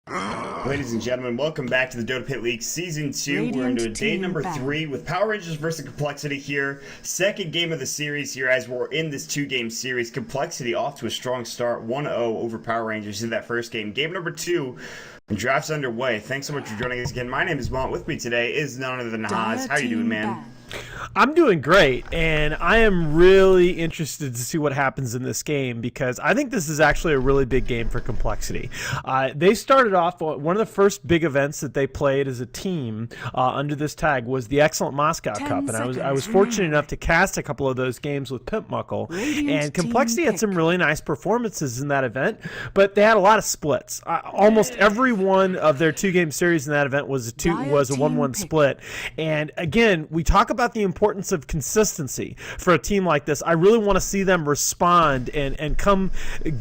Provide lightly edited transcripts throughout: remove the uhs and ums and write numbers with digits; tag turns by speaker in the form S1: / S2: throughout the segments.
S1: Ladies and gentlemen, welcome back to the Dota Pit League Season 2. We're into day number 3 with Power Rangers versus Complexity here. Second game of the series here as we're in this 2-game series. Complexity off to a strong start, 1-0 over Power Rangers in that first game. Game number 2, the draft's underway. Thanks so much for joining us again. My name is Mont. With me today is none other than Haas. How you doing, man?
S2: I'm doing great, and I am really interested to see what happens in this game because I think this is actually a really big game for Complexity. They started off, one of the first big events that they played as a team under this tag was the Excellent Moscow Cup, and I was fortunate enough to cast a couple of those games with Pimp Muckle, and Complexity had some really nice performances in that event, but they had a lot of splits. Almost every one of their 2-game series in that event was a 1-1 split, and again, we talk about the importance of consistency for a team like this. I really want to see them respond and come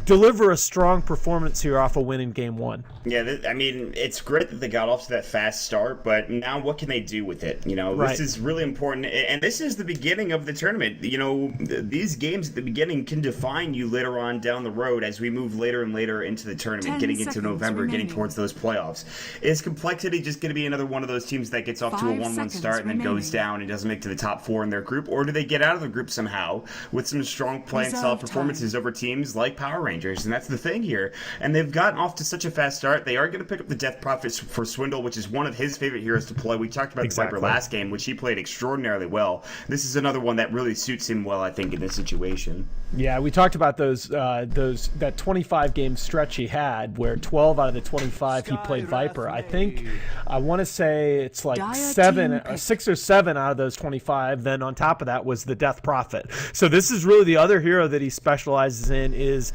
S2: deliver a strong performance here off a win in game 1.
S1: Yeah, I mean, it's great that they got off to that fast start, but now what can they do with it? You know,
S2: Right.
S1: This is really important, and this is the beginning of the tournament. You know, these games at the beginning can define you later on down the road as we move later and later into the tournament, getting into November, getting towards those playoffs. Is Complexity just going to be another one of those teams that gets off to a 1-1 start and then goes down and doesn't make to the top 4 in their group, or do they get out of the group somehow with some strong play and solid performances over teams like Power Rangers? And that's the thing here. And they've gotten off to such a fast start. They are going to pick up the Death Profits for Swindle, which is one of his favorite heroes to play. We talked about the Viper last game, which he played extraordinarily well. This is another one that really suits him well, I think, in this situation.
S2: Yeah, we talked about that 25 game stretch he had where 12 out of the 25 he played Viper. I want to say it's like 6 or 7 out of those 25. Then on top of that was the Death Prophet. So this is really the other hero that he specializes in, is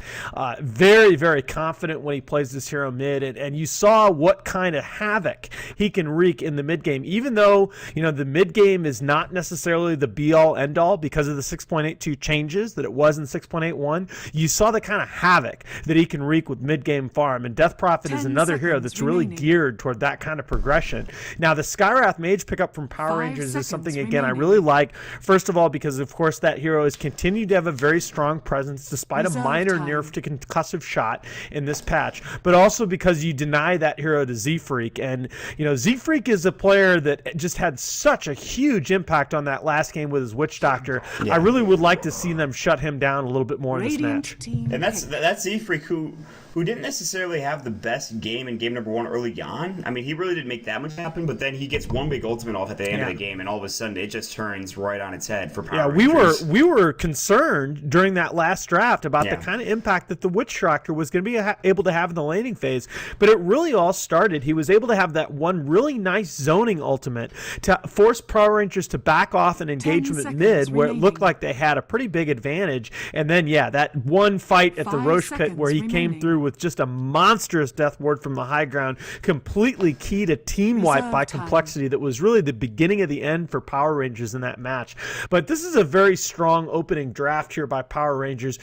S2: very, very confident when he plays this hero mid. And you saw what kind of havoc he can wreak in the mid game, even though, you know, the mid game is not necessarily the be all end all because of the 6.82 changes that it was in 6.81. You saw the kind of havoc that he can wreak with mid game farm. And Death Prophet is another hero that's really geared toward that kind of progression. Now, the Skywrath Mage pickup from Power Rangers is something, again, I really like. First of all, because of course that hero has continued to have a very strong presence despite a minor nerf to concussive shot in this patch, but also because you deny that hero to Z-Freak. And you know, Z-Freak is a player that just had such a huge impact on that last game with his Witch Doctor. I really would like to see them shut him down a little bit more in this match.
S1: And that's Z-Freak who didn't necessarily have the best game in game number 1 early on. I mean, he really didn't make that much happen, but then he gets one big ultimate off at the end of the game, and all of a sudden it just turns right on its head for Power Rangers.
S2: we were concerned during that last draft about the kind of impact that the Witch Doctor was going to be able to have in the laning phase, but it really all started. He was able to have that one really nice zoning ultimate to force Power Rangers to back off and engagement mid, where it looked like they had a pretty big advantage. And then, that one fight at the Roche Pit where he came through with just a monstrous death ward from the high ground, completely keyed a team wipe by Complexity that was really the beginning of the end for Power Rangers in that match. But this is a very strong opening draft here by Power Rangers.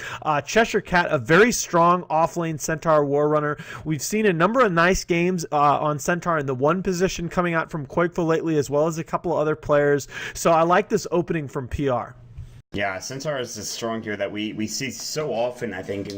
S2: Cheshire Cat, a very strong off-lane Centaur War Runner. We've seen a number of nice games on Centaur in the 1 position coming out from Quakeful lately, as well as a couple of other players. So I like this opening from PR.
S1: Yeah, Centaur is a strong hero that we see so often, I think,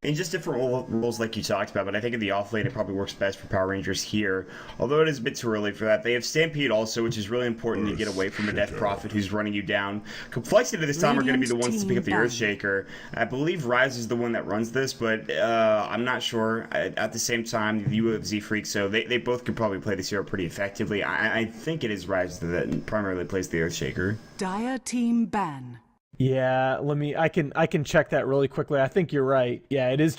S1: in just different roles like you talked about, but I think in the off lane it probably works best for Power Rangers here, although it is a bit too early for that. They have Stampede also, which is really important to get away from a Death Prophet who's running you down. Complexity this time are going to be the ones to pick up the Earthshaker. I believe Rise is the one that runs this, but I'm not sure. At the same time, you have Z-Freak, so they both could probably play this hero pretty effectively. I think it is Rise that primarily plays the Earthshaker.
S3: Dire Team Ban.
S2: Yeah, I can check that really quickly. I think you're right. Yeah, it is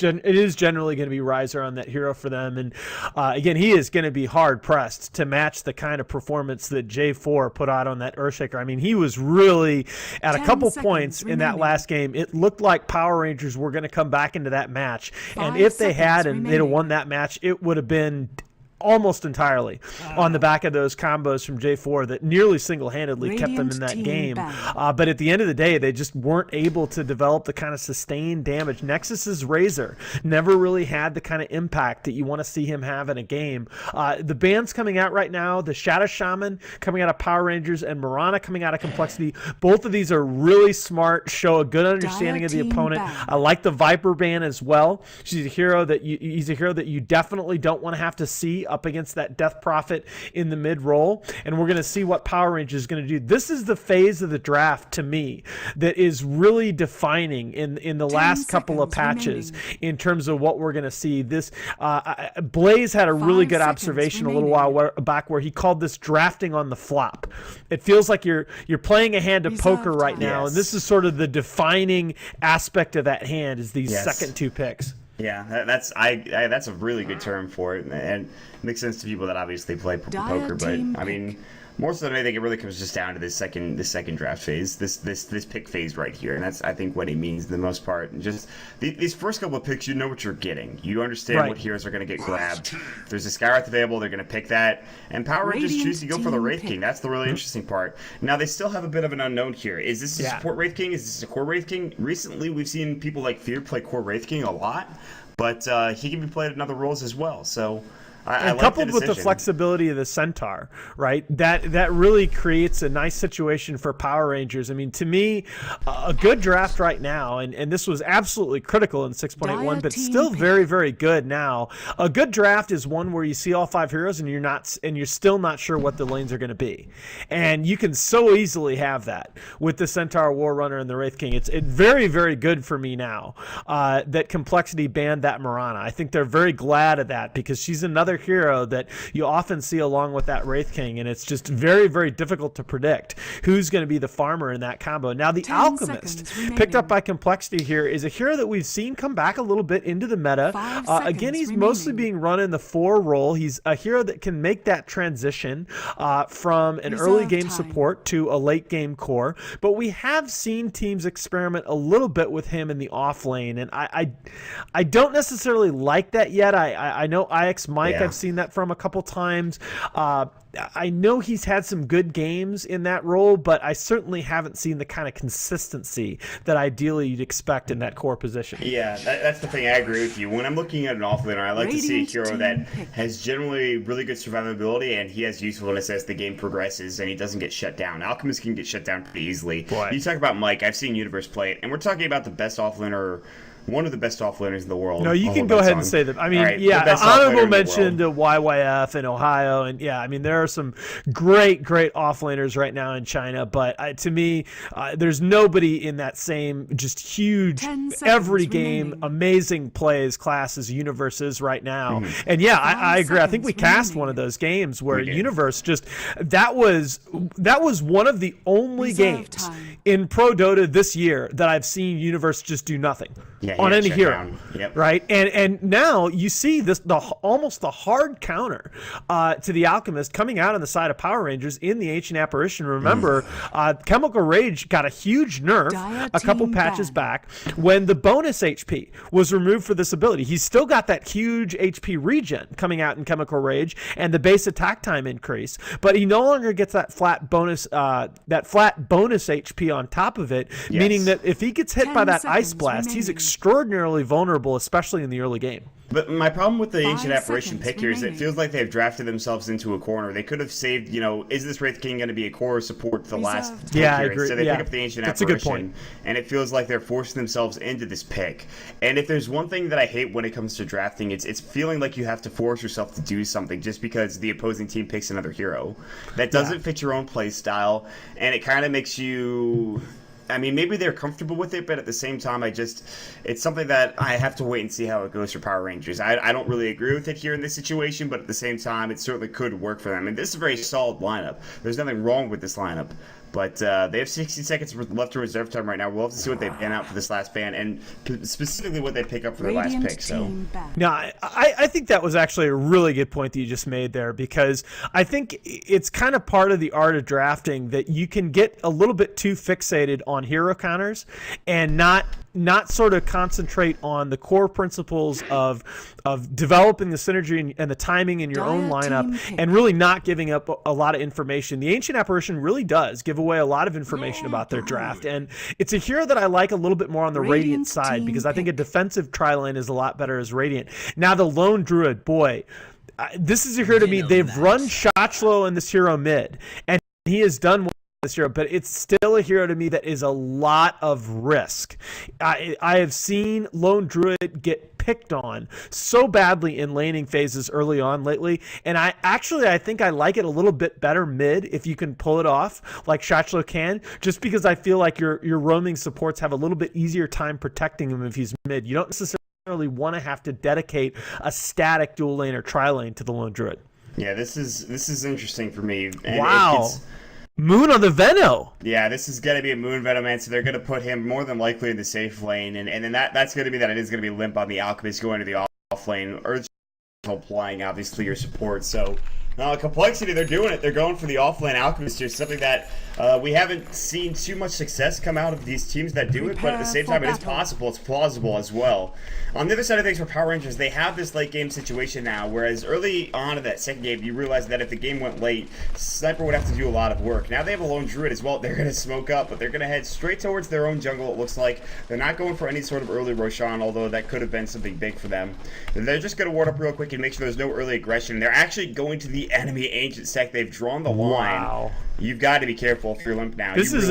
S2: generally going to be Riser on that hero for them. And again, he is going to be hard pressed to match the kind of performance that J4 put out on that Earthshaker. I mean, he was really at a couple points in that last game. It looked like Power Rangers were going to come back into that match. And if they had and they'd have won that match, it would have been almost entirely on the back of those combos from J4 that nearly single-handedly kept them in that game. But at the end of the day, they just weren't able to develop the kind of sustained damage. Nexus's Razor never really had the kind of impact that you want to see him have in a game. The bands coming out right now, the Shadow Shaman coming out of Power Rangers and Mirana coming out of Complexity, both of these are really smart, show a good understanding of the opponent. I like the Viper ban as well. He's a hero that you definitely don't want to have to see up against that Death Prophet in the mid roll, and we're going to see what Power Rangers is going to do. This is the phase of the draft to me that is really defining in the last couple of patches in terms of what we're going to see. This Blaze had a really good observation a little while back where he called this drafting on the flop. It feels like you're playing a hand of poker right now, and this is sort of the defining aspect of that hand is these second two picks.
S1: Yeah, that's a really good term for it, and it makes sense to people that obviously play poker. But I mean, more so than anything, it really comes just down to this second draft phase, this pick phase right here, and that's I think what he means the most part. And just these first couple of picks, you know what you're getting. You understand what heroes are going to get grabbed. If there's a Skywrath available, they're going to pick that, and Power Rangers choose to go for the Wraith King. That's the really interesting part. Now they still have a bit of an unknown here. Is this a support Wraith King? Is this a core Wraith King? Recently, we've seen people like Fear play core Wraith King a lot, but he can be played in other roles as well. So.
S2: And coupled with the flexibility of the Centaur, right? That really creates a nice situation for Power Rangers. I mean, to me, a good draft right now, and this was absolutely critical in 6.81, but still very, very good now. A good draft is one where you see all 5 heroes and you're still not sure what the lanes are going to be. And you can so easily have that with the Centaur, War Runner, and the Wraith King. It's very, very good for me now that Complexity banned that Mirana. I think they're very glad of that because she's another hero that you often see along with that Wraith King, and it's just very, very difficult to predict who's going to be the farmer in that combo. Now, the Alchemist, picked up by Complexity here, is a hero that we've seen come back a little bit into the meta. Again, he's mostly being run in the 4 role. He's a hero that can make that transition from an early game support to a late game core, but we have seen teams experiment a little bit with him in the off lane, and I don't necessarily like that yet. I know IX Mike, I've seen that from a couple times. I know he's had some good games in that role, but I certainly haven't seen the kind of consistency that ideally you'd expect in that core position.
S1: Yeah, that's the thing. I agree with you. When I'm looking at an offlaner, I like to see a hero that has generally really good survivability and he has usefulness as the game progresses and he doesn't get shut down. Alchemist can get shut down pretty easily. You talk about Mike, I've seen Universe play it, and we're talking about the best offlaner, one of the best offlaners in the world.
S2: No, you can go ahead and say that. I mean, honorable mention to YYF in Ohio, and I mean, there are some great offlaners right now in China, but to me, there's nobody in that same just huge, every game, amazing plays class as Universe is right now. And I agree. I think we cast one of those games where Universe just, that was one of the only games in Pro Dota this year that I've seen Universe just do nothing. On any hero, right? And now you see this almost the hard counter to the Alchemist coming out on the side of Power Rangers in the Ancient Apparition. Remember, Chemical Rage got a huge nerf a couple patches back when the bonus HP was removed for this ability. He's still got that huge HP regen coming out in Chemical Rage and the base attack time increase, but he no longer gets that flat bonus HP on top of it, meaning that if he gets hit by that Ice Blast, he's extraordinarily vulnerable, especially in the early game.
S1: But my problem with the Ancient Apparition pick here is it feels like they've drafted themselves into a corner. They could have saved, is this Wraith King going to be a core support the last pick here?
S2: I agree.
S1: So they pick up the Ancient Apparition. A good point. And it feels like they're forcing themselves into this pick. And if there's one thing that I hate when it comes to drafting, it's feeling like you have to force yourself to do something just because the opposing team picks another hero. That doesn't fit your own play style, and it kind of makes you... I mean, maybe they're comfortable with it, but at the same time, it's something that I have to wait and see how it goes for Power Rangers. I don't really agree with it here in this situation, but at the same time, it certainly could work for them. And this is a very solid lineup. There's nothing wrong with this lineup. But they have 60 seconds left in reserve time right now. We'll have to see what they ban out for this last ban, and specifically what they pick up for their last pick. So,
S2: no, I think that was actually a really good point that you just made there, because I think it's kind of part of the art of drafting that you can get a little bit too fixated on on hero counters and not sort of concentrate on the core principles of developing the synergy and the timing in your own lineup, and really not giving up a lot of information. The Ancient Apparition really does give away a lot of information about their draft, and it's a hero that I like a little bit more on the Radiant side, because I think a defensive tri-lane is a lot better as Radiant. Now the Lone Druid, boy, this is a hero to me. They've run Shachlo in this hero mid, and he has done well this hero, but it's still a hero to me that is a lot of risk. I have seen Lone Druid get picked on so badly in laning phases early on lately, and I think I like it a little bit better mid if you can pull it off like Shachlo can, just because I feel like your roaming supports have a little bit easier time protecting him if he's mid. You don't necessarily want to have to dedicate a static dual lane or tri lane to the Lone Druid.
S1: Yeah, this is interesting for me. And
S2: wow. Moon on the Veno.
S1: Yeah, this is going to be a Moon Venoman, so they're going to put him more than likely in the safe lane, and then that's going to be that it is going to be Limp on the Alchemist going to the off lane, or applying obviously your support. So complexity, they're doing it. They're going for the offlane Alchemist here, something that we haven't seen too much success come out of these teams that do it, but at the same time, it is possible. It's plausible as well. On the other side of things for Power Rangers, they have this late game situation now, whereas early on in that second game, you realize that if the game went late, Sniper would have to do a lot of work. Now they have a Lone Druid as well. They're going to smoke up, but they're going to head straight towards their own jungle, it looks like. They're not going for any sort of early Roshan, although that could have been something big for them. They're just going to ward up real quick and make sure there's no early aggression. They're actually going to the enemy Ancient Sect. They've drawn the line. Wow. You've got to be careful if you're Limp now.
S2: This is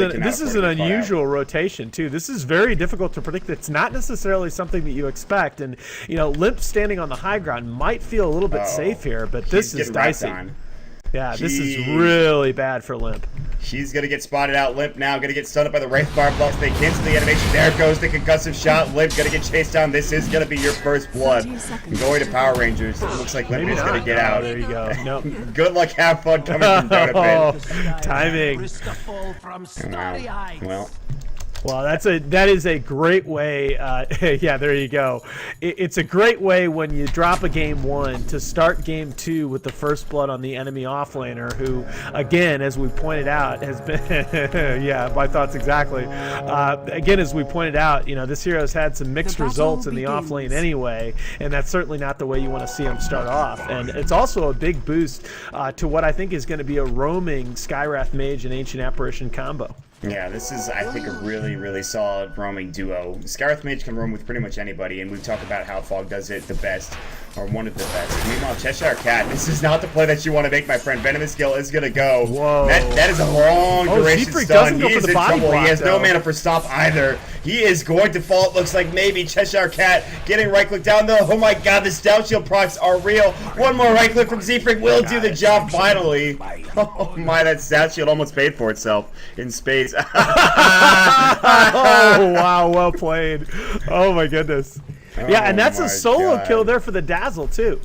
S2: an unusual rotation too. This is very difficult to predict. It's not necessarily something that you expect, and Limp standing on the high ground might feel a little bit safe here, but this is dicey. Yeah, this is really bad for Limp.
S1: She's going to get spotted out. Limp now going to get stunned up by the Wraith Bar blocks. They cancel the animation. There goes the concussive shot. Limp going to get chased down. This is going to be your first blood. Going to Power Rangers. It looks like Limp is going to get out.
S2: There you go. Nope.
S1: Good luck. Have fun coming from Dota.
S2: Timing.
S1: Well,
S2: that is a great way. Yeah, there you go. It's a great way when you drop a game one to start game two with the first blood on the enemy offlaner, who, again, as we pointed out, has been. Yeah, my thoughts exactly. Again, as we pointed out, this hero's had some mixed results in the offlane anyway, and that's certainly not the way you want to see him start off. And it's also a big boost to what I think is going to be a roaming Skywrath Mage and Ancient Apparition combo.
S1: Yeah, this is, I think, a really, really solid roaming duo. Skywrath Mage can roam with pretty much anybody, and we've talked about how Fog does it the best, or one of the best. Meanwhile, Cheshire Cat, this is not the play that you want to make, my friend. Venomous Skill is going to go.
S2: Whoa.
S1: That is a long duration stun. He is in trouble.
S2: Block,
S1: he has no mana for stop either. He is going to fall, it looks like maybe. Cheshire Cat getting right-click down, though. Oh my god, the Stout Shield procs are real. One more right-click from Zfrig will do the job finally. Oh my, that Stout Shield almost paid for itself in space.
S2: Oh, wow, well played. Oh, my goodness. Yeah, and that's a solo kill there for the Dazzle, too.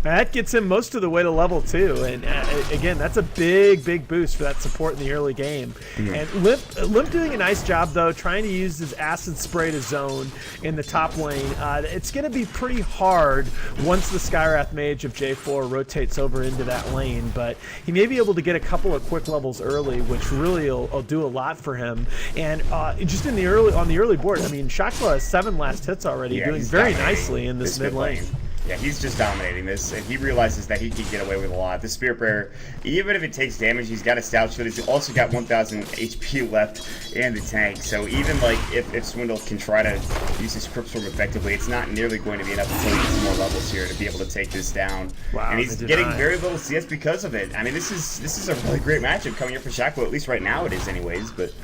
S2: That gets him most of the way to level 2, and again, that's a big boost for that support in the early game. And Limp doing a nice job, though, trying to use his Acid Spray to zone in the top lane. It's going to be pretty hard once the Skywrath Mage of J4 rotates over into that lane, but he may be able to get a couple of quick levels early, which really will do a lot for him. And just on the early board, I mean, Shachlo has 7 last hits already, doing very nicely in this mid lane.
S1: Yeah, he's just dominating this, and he realizes that he can get away with a lot. The Spirit Bearer, even if it takes damage, he's got a Stout Shield. He's also got 1,000 HP left and the tank. So even like if Swindle can try to use his Crypt Storm effectively, it's not nearly going to be enough until he gets some more levels here to be able to take this down. Wow, and he's getting very little CS because of it. I mean, this is a really great matchup coming up for Shachlo. At least right now it is, anyways. But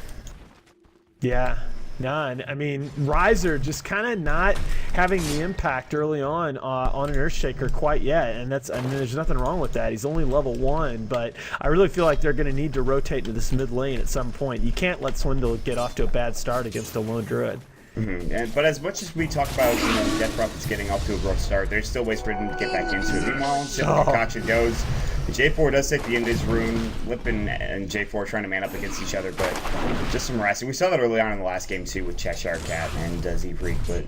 S2: yeah. No, I mean, Riser just kind of not having the impact early on an Earthshaker quite yet, and there's nothing wrong with that. He's only level 1, but I really feel like they're going to need to rotate to this mid lane at some point. You can't let Swindle get off to a bad start against a Lone Druid.
S1: But as much as we talk about Death Prophet's getting off to a rough start, there's still ways for him to get back into it. Meanwhile, Concoction goes J4 does take the end of his rune. Lip and J4 trying to man up against each other, but just some rest. And we saw that early on in the last game too with Cheshire Cat and Z-Freak, but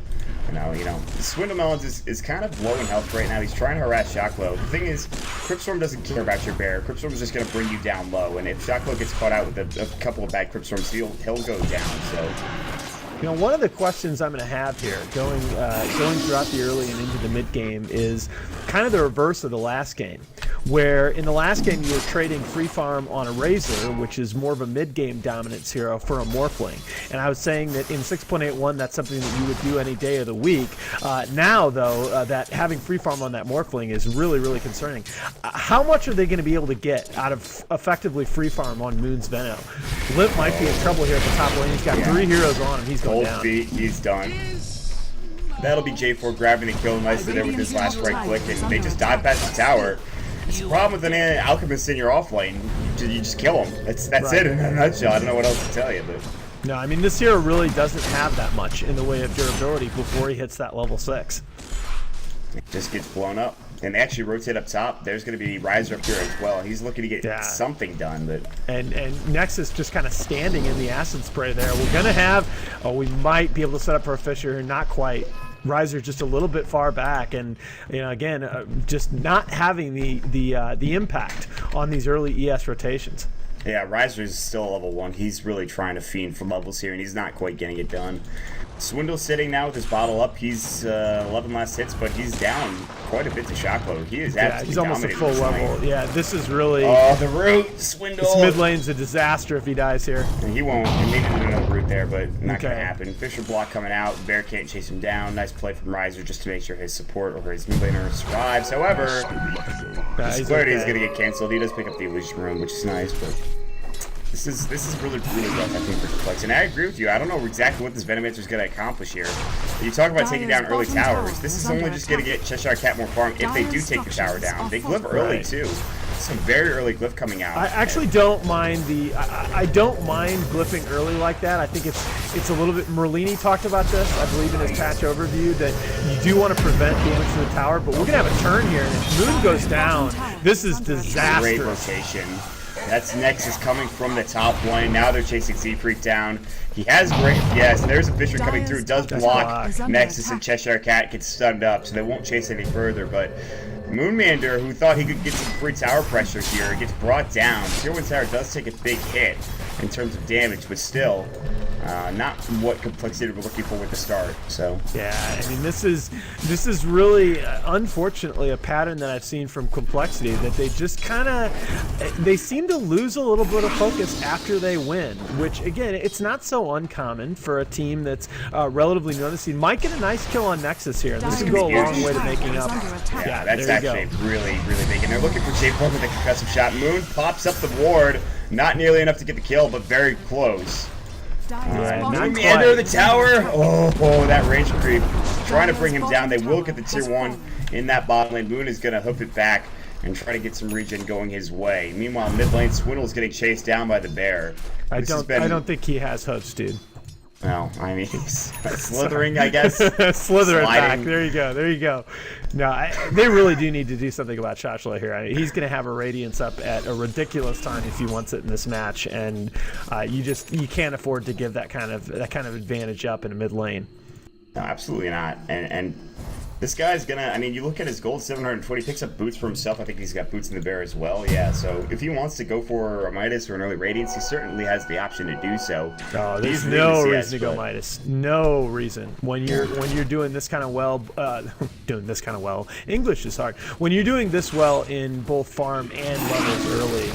S1: you know, Swindle Melons is kind of low in health right now. He's trying to harass Shocklow. The thing is, Cryptstorm doesn't care about your bear. Cryptstorm is just going to bring you down low, and if Shocklow gets caught out with a couple of bad Cryptstorms, he'll go down, so...
S2: You know, one of the questions I'm going to have here, going throughout the early and into the mid game, is kind of the reverse of the last game, where in the last game you were trading free farm on a Razor, which is more of a mid game dominance hero, for a Morphling, and I was saying that in 6.81 that's something that you would do any day of the week. Now, though, that having free farm on that Morphling is really, really concerning. How much are they going to be able to get out of effectively free farm on Moon's Veno? Limp might be in trouble here at the top lane. He's got 3 heroes on him. He's going down.
S1: Feet, he's done. That'll be J4 grabbing the kill nicely there with his last right click, and they just dive past the tower. It's the problem with an Alchemist in your off lane. You just kill him. That's right. It in a nutshell. I don't know what else to tell you, but...
S2: No, I mean, this hero really doesn't have that much in the way of durability before he hits that level 6.
S1: It just gets blown up. And they actually rotate up top. There's going to be Riser up here as well. He's looking to get something done, but
S2: and Nexus just kind of standing in the acid spray there. We're going to have, we might be able to set up for a Fisher, not quite. Riser just a little bit far back, and you know, again, just not having the impact on these early ES rotations.
S1: Yeah, Riser is still level 1. He's really trying to fiend for levels here, and he's not quite getting it done. Swindle's sitting now with his bottle up. He's 11 last hits, but he's down quite a bit to Shocklow. He is absolutely
S2: he's almost at full level. Yeah, this is really...
S1: Oh, the root! Swindle!
S2: This mid lane's a disaster if he dies here.
S1: And he won't. He needed another root there, but not going to happen. Fisher block coming out. Bear can't chase him down. Nice play from Riser just to make sure his support or his mid laner survives. However, his clarity is going to get canceled. He does pick up the illusion rune, which is nice, but... This is really, really rough, I think, for Complex. And I agree with you. I don't know exactly what this Venomancer is going to accomplish here. You talk about taking down early towers. This is only just going to get Cheshire Cat more farm if they do take the tower down. They glyph early, too. Some very early glyph coming out.
S2: I actually don't mind I don't mind glyphing early like that. I think it's a little bit... Merlini talked about this, I believe, in his patch overview, that you do want to prevent damage to the tower, but we're going to have a turn here, and if Moon goes down, this is disastrous.
S1: Great rotation. That's Nexus coming from the top lane. Now they're chasing Z-Freak down. He has great... Yes, there's a Fisher coming through. Does block Nexus, and Cheshire Cat gets stunned up, so they won't chase any further. But Moonmander, who thought he could get some free tower pressure here, gets brought down. Tier 1 tower does take a big hit in terms of damage, but still... not what Complexity we're looking for with the start. So
S2: yeah, I mean, this is really unfortunately a pattern that I've seen from Complexity, that they just kind of seem to lose a little bit of focus after they win, which again, it's not so uncommon for a team that's relatively known. He might get a nice kill on Nexus here, and this could go a long way to making up.
S1: Yeah, that's actually really, really big. And they're looking for J4 with a concussive shot. Moon pops up the ward, not nearly enough to get the kill, but very close. Under the tower. Oh, that range creep. Trying to bring him down. They will get the tier 1 in that bot lane. Moon is going to hoof it back and try to get some regen going his way. Meanwhile, mid lane, Swindle's getting chased down by the bear.
S2: I don't think he has hooves, dude.
S1: No, I mean, he's slithering, I guess.
S2: Slithering back. There you go. There you go. No, they really do need to do something about Shoshla here. I mean, he's going to have a Radiance up at a ridiculous time if he wants it in this match, and you can't afford to give that kind of advantage up in a mid lane.
S1: No, absolutely not. And this guy's gonna, I mean, you look at his gold, 720, picks up boots for himself. I think he's got boots in the bear as well. Yeah, so if he wants to go for a Midas or an early Radiance, he certainly has the option to do so.
S2: Oh, there's no reason to go Midas. No reason. When you're doing this kind of well, English is hard. When you're doing this well in both farm and levels early.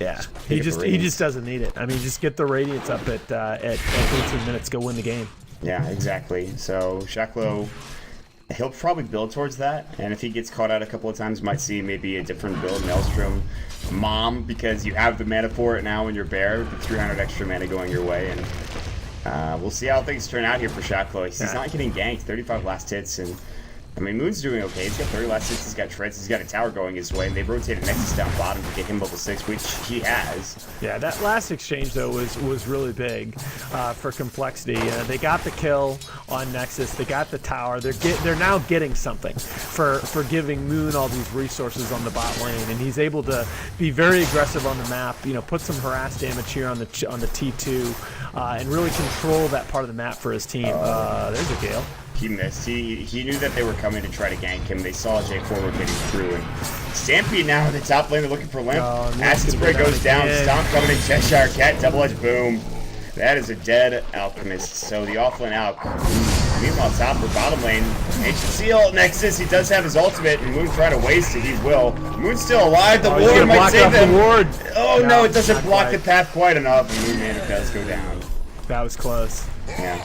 S2: Yeah. He just doesn't need it. I mean, just get the Radiance up at 18 minutes, go win the game.
S1: Yeah, exactly. So Shocklow, he'll probably build towards that, and if he gets caught out a couple of times, might see maybe a different build, Maelstrom, Mom, because you have the mana for it now in your bear, the 300 extra mana going your way, and we'll see how things turn out here for Shocklow. He's not getting ganked, 35 last hits, and I mean, Moon's doing okay. He's got 30 last 6. He's got treads. He's got a tower going his way. And they've rotated Nexus down bottom to get him level 6, which he has.
S2: Yeah, that last exchange, though, was really big for Complexity. They got the kill on Nexus. They got the tower. They're now getting something for giving Moon all these resources on the bot lane. And he's able to be very aggressive on the map, you know, put some harass damage here on the T2, and really control that part of the map for his team. There's a Gale.
S1: He missed. He knew that they were coming to try to gank him. They saw J4 rotating through, and Stampede now in the top lane. They're looking for Limp. Acid Spray goes down. Stomp coming in. Cheshire Cat. Double edge boom. That is a dead Alchemist. So the offlane Alch. Meanwhile, top or bottom lane. Ancient Seal. Nexus. He does have his ultimate, and Moon trying to waste it. He will. Moon's still alive. The ward might save him. Oh no, it doesn't block the path quite enough, and Moon Mana does go down.
S2: That was close.
S1: Yeah,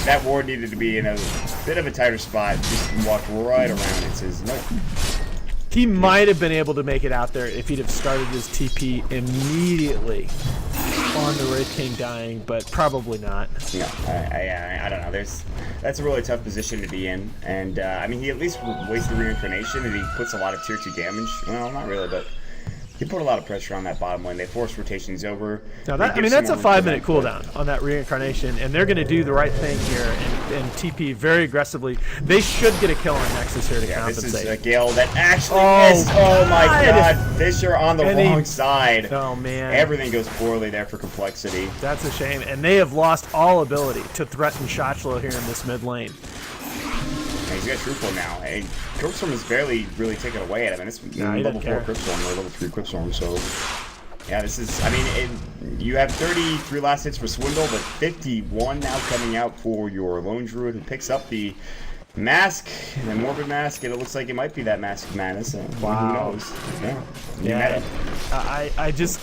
S1: that ward needed to be in a bit of a tighter spot. Just walked right around it. Says nope.
S2: He might have been able to make it out there if he'd have started his TP immediately on the Wraith King dying, but probably not.
S1: No, I don't know. That's a really tough position to be in, and I mean, he at least wastes the reincarnation, and he puts a lot of tier 2 damage. Well, not really, but he put a lot of pressure on that bottom lane. They forced rotations over.
S2: Now that, I mean, that's a 5-minute cooldown on that reincarnation, and they're going to do the right thing here and TP very aggressively. They should get a kill on Nexus here to compensate.
S1: This is a Gale that actually missed. Oh my god. Fisher on the wrong side.
S2: Oh man.
S1: Everything goes poorly there for Complexity.
S2: That's a shame, and they have lost all ability to threaten Shotchlo here in this mid lane.
S1: He's got Truthful now. Hey, Cripstorm is barely really taken away at him, and it's level 4 Cripstorm or level 3 Cripstorm, so yeah, this is, I mean, you have 33 last hits for Swindle, but 51 now coming out for your Lone Druid, who picks up the Mask, the Morbid Mask, and it looks like it might be that Mask of Madness. Wow. Who knows? Yeah.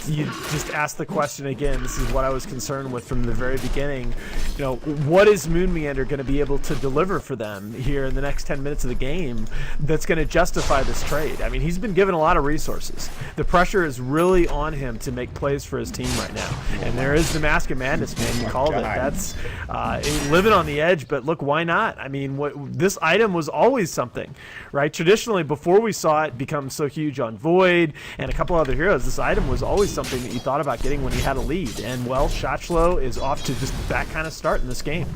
S2: You just asked the question again. This is what I was concerned with from the very beginning. You know, what is Moon Meander going to be able to deliver for them here in the next 10 minutes of the game that's going to justify this trade? I mean, he's been given a lot of resources. The pressure is really on him to make plays for his team right now. And there is the Mask of Madness, man. You called it. That's living on the edge, but look, why not? I mean, this item was always something, right? Traditionally, before we saw it become so huge on Void and a couple other heroes, this item was always something that you thought about getting when you had a lead. And, well, Shotchlo is off to just that kind of start in this game.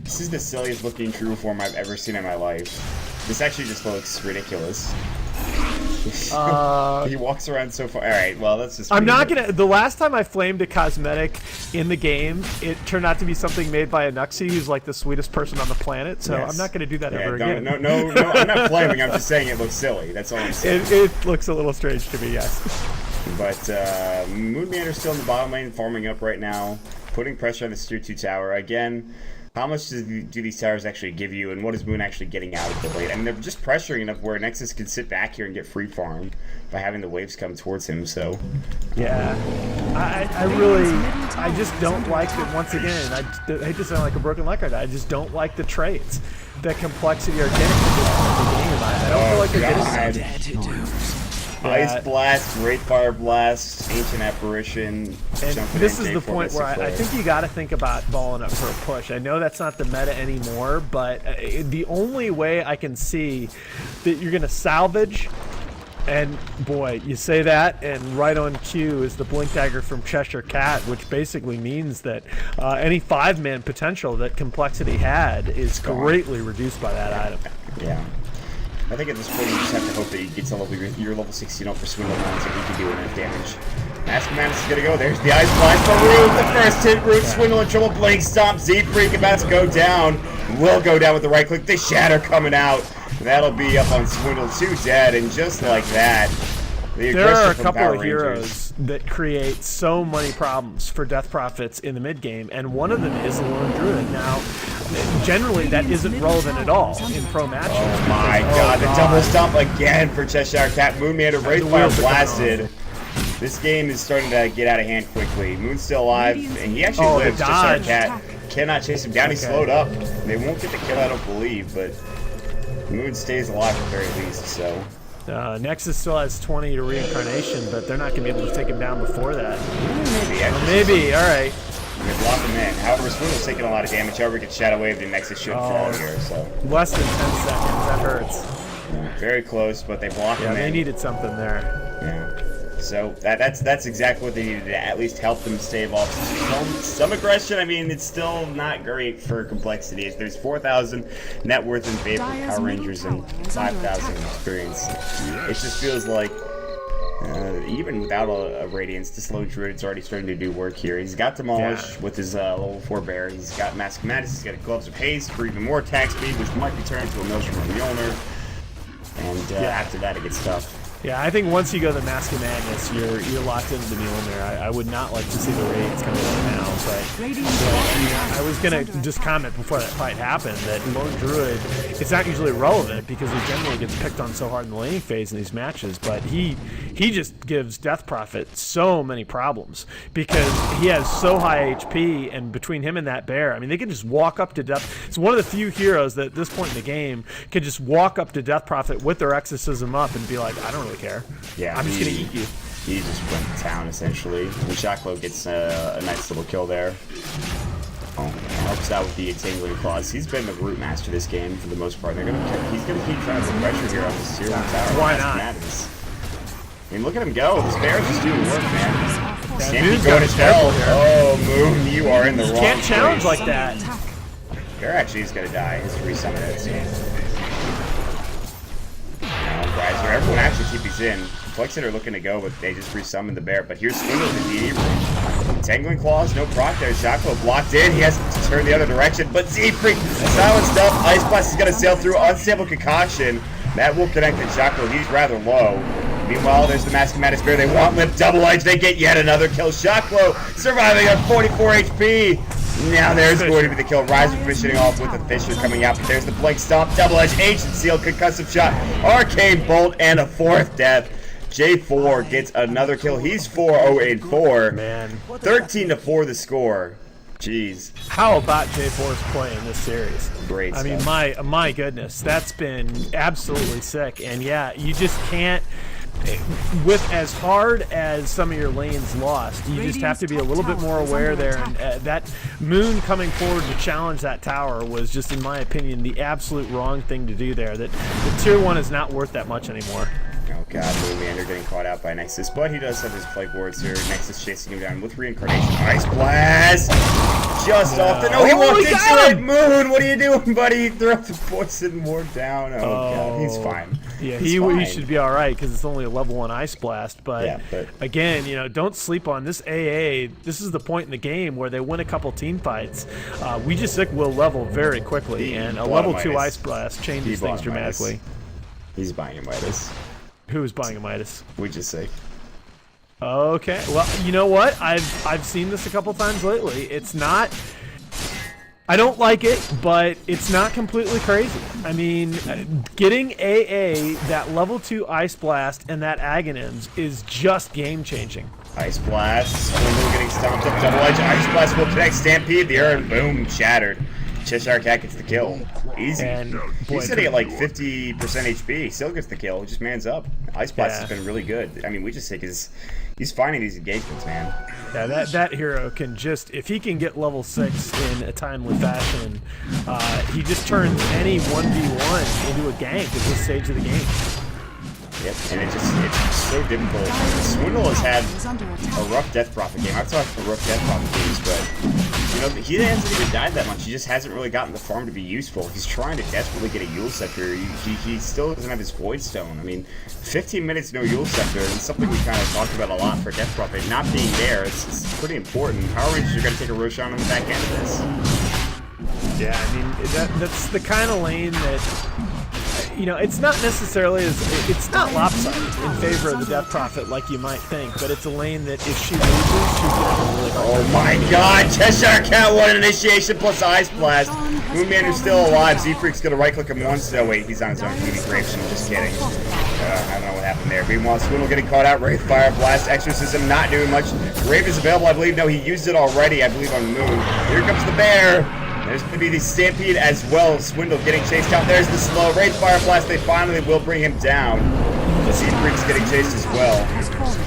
S1: This is the silliest looking true form I've ever seen in my life. This actually just looks ridiculous. He walks around so far. All right, well, that's just.
S2: I'm not gonna. The last time I flamed a cosmetic in the game, it turned out to be something made by a Nuxie, who's like the sweetest person on the planet. So yes. I'm not gonna do that ever again.
S1: No, I'm not flaming. I'm just saying it looks silly. That's all I'm saying.
S2: It looks a little strange to me, yes.
S1: But Moon Meander's still in the bottom lane, farming up right now, putting pressure on the tier 2 tower again. How much do these towers actually give you, and what is Moon actually getting out of the late? I mean, they're just pressuring enough where Nexus can sit back here and get free farm by having the waves come towards him, so.
S2: Yeah. I just don't like it. Once again, I hate to sound like a broken record, I just don't like the traits that Complexity are getting in the game. I don't feel like they're getting
S1: Ice Blast, Great Fire Blast, Ancient Apparition.
S2: And this is the point where I think you got to think about balling up for a push. I know that's not the meta anymore, but the only way I can see that you're going to salvage, and boy, you say that, and right on cue is the Blink Dagger from Cheshire Cat, which basically means that any 5-man potential that Complexity had is greatly reduced by that item.
S1: Yeah. I think at this point you just have to hope that you get to your level 16 up for Swindle Mines and he can do enough damage. Mask of Madness is going to go. There's the Ice Blast for Root. The first hit, Root, Swindle in trouble. Blink, Stomp, Z-Freak about to go down. Will go down with the right click. The Shatter coming out. That'll be up on Swindle, 2 dead, and just like that.
S2: There are a couple of heroes that create so many problems for Death Prophets in the mid game, and one of them is the Lone Druid. Now, generally that isn't relevant at all in pro matches.
S1: Oh my god, the double stomp again for Cheshire Cat. Moon Meander, Wraith Fire blasted. This game is starting to get out of hand quickly. Moon's still alive, and he actually lives. Cheshire Cat cannot chase him down. He's slowed up. They won't get the kill, I don't believe, but Moon stays alive at the very least, so.
S2: Nexus still has 20 to reincarnation, but they're not going to be able to take him down before that.
S1: Maybe.
S2: All right.
S1: They block him in. However, Swindle's taking a lot of damage. However, gets Shadow Wave, the Nexus should fall here. So
S2: less than 10 seconds. That hurts.
S1: Yeah, very close, but they block him in.
S2: Yeah, they needed something there.
S1: Yeah. So that's exactly what they needed to at least help them stave off some aggression. I mean, it's still not great for complexity. There's 4,000 net worth in favor of Power Rangers and 5,000 experience. It just feels like even without a Radiance, this Lone Druid's already starting to do work here. He's got Demolish with his level 4 bear. He's got Mask of Madness. He's got Gloves of Haste for even more attack speed, which might be turned into a Maelstrom or Mjolnir. And after that, it gets tough.
S2: Yeah, I think once you go the Mask of Madness, you're locked into the Mjolnir. I would not like to see the raids coming in now, but I was gonna just comment before that fight happened that Lone Druid, it's not usually relevant because he generally gets picked on so hard in the laning phase in these matches, but he just gives Death Prophet so many problems because he has so high HP, and between him and that bear, I mean, they can just walk up to Death. It's one of the few heroes that at this point in the game can just walk up to Death Prophet with their exorcism up and be like, I don't really care.
S1: Yeah,
S2: I'm just gonna eat you.
S1: He just went to town essentially. And Shaklo gets a nice little kill there. Oh, helps out with the Entangling Claws. He's been the root master this game for the most part. He's gonna keep trying to put pressure here on this tier 1 tower.
S2: Why not?
S1: Madness. I mean, look at him go. This bear's just doing work, man.
S2: Moon's
S1: Can't keep going to hell.
S2: here.
S1: Oh, Moon, you are in the wrong
S2: Can't challenge
S1: place.
S2: like that.
S1: Bear actually is gonna die. He's resummon it soon. Riser. Everyone actually TP's in. Flexit are looking to go, but they just resummoned the bear. But here's Swindle in the DE room. Entangling Claws, no proc there. Shaklo blocked in. He has to turn the other direction. But Z-Freak, silenced up. Ice Blast is going to sail through. Unstable Concoction. That will connect to Shaklo. He's rather low. Meanwhile, there's the Mask of Madness bear. They want Lip Double Edge. They get yet another kill. Shaklo surviving on 44 HP. Now there's going to be the kill. Riser finishing off with the Fissure coming out, but there's the Blink Stomp, Double Edge, Ancient Seal, Concussive Shot, Arcane Bolt, and a 4th death. J4 gets another kill. He's 4-0-8-4.
S2: Man.
S1: 13-4 the score. Jeez.
S2: How about J4's play in this series?
S1: Great stuff.
S2: I mean, my goodness, that's been absolutely sick. And yeah, you just can't. With as hard as some of your lanes lost, you just have to be a little bit more aware there. And that Moon coming forward to challenge that tower was just, in my opinion, the absolute wrong thing to do there. That the tier 1 is not worth that much anymore.
S1: Oh god, Moonlander getting caught out by Nexus, but he does have his play boards here. Nexus chasing him down with Reincarnation. Ice Blast! Just off the... No, he walked into it! Moon, what are you doing, buddy? Throw the Poison Ward down. Oh god, he's fine.
S2: Yeah,
S1: he's
S2: he
S1: fine.
S2: should be alright because it's only a level 1 Ice Blast. But again, you know, don't sleep on this AA. This is the point in the game where they win a couple team fights. We just will level very quickly, and a level 2 Ice Blast changes things dramatically.
S1: He's buying a Midas.
S2: Who's buying a Midas?
S1: We just say.
S2: Okay, well, you know what? I've seen this a couple times lately. It's not... I don't like it, but it's not completely crazy. I mean, getting AA, that level 2 Ice Blast, and that Aghanims is just game-changing.
S1: Ice Blast, Swindle getting stomped up, Double Edge, Ice Blast will connect, Stampede, the urn, boom, shattered. Cheshire Cat gets the kill. Easy.
S2: And
S1: he's sitting at like 50% HP. Still gets the kill. He just mans up. Ice Blast has been really good. I mean, we just think he's finding these engagements, man.
S2: Yeah, that hero can just, if he can get level 6 in a timely fashion, he just turns any 1v1 into a gank at this stage of the game.
S1: Yep, and it's so difficult. Swindle has had a rough Death Prophet game. I've talked about rough Death Prophet games, but you know, he hasn't even died that much. He just hasn't really gotten the farm to be useful. He's trying to desperately get a Yule Scepter. He still doesn't have his Void Stone. I mean, 15 minutes no Yule Scepter, and something we kind of talked about a lot for Death Prophet not being there. It's pretty important. Power Rangers are going to take a Roshan on the back end of this.
S2: Yeah, I mean, that's the kind of lane that... You know, it's not necessarily it's not lopsided in favor of the Death Prophet like you might think, but it's a lane that if she loses, she's gonna have a really hard time.
S1: Oh my god, Cheshire Cat won initiation plus Ice Blast. Moonmander's still alive. Z-Freak's gonna right click him once. No, wait, he's on his own. He Graves. I'm just kidding. I don't know what happened there. Meanwhile, Swindle getting caught out. Wraith Fire Blast. Exorcism not doing much. Grave is available, I believe. No, he used it already, I believe, on Moon. Here comes the bear. There's going to be the Stampede as well. Swindle getting chased out. There's the slow Wraith Fire Blast. They finally will bring him down. The Z-Freak's getting chased as well.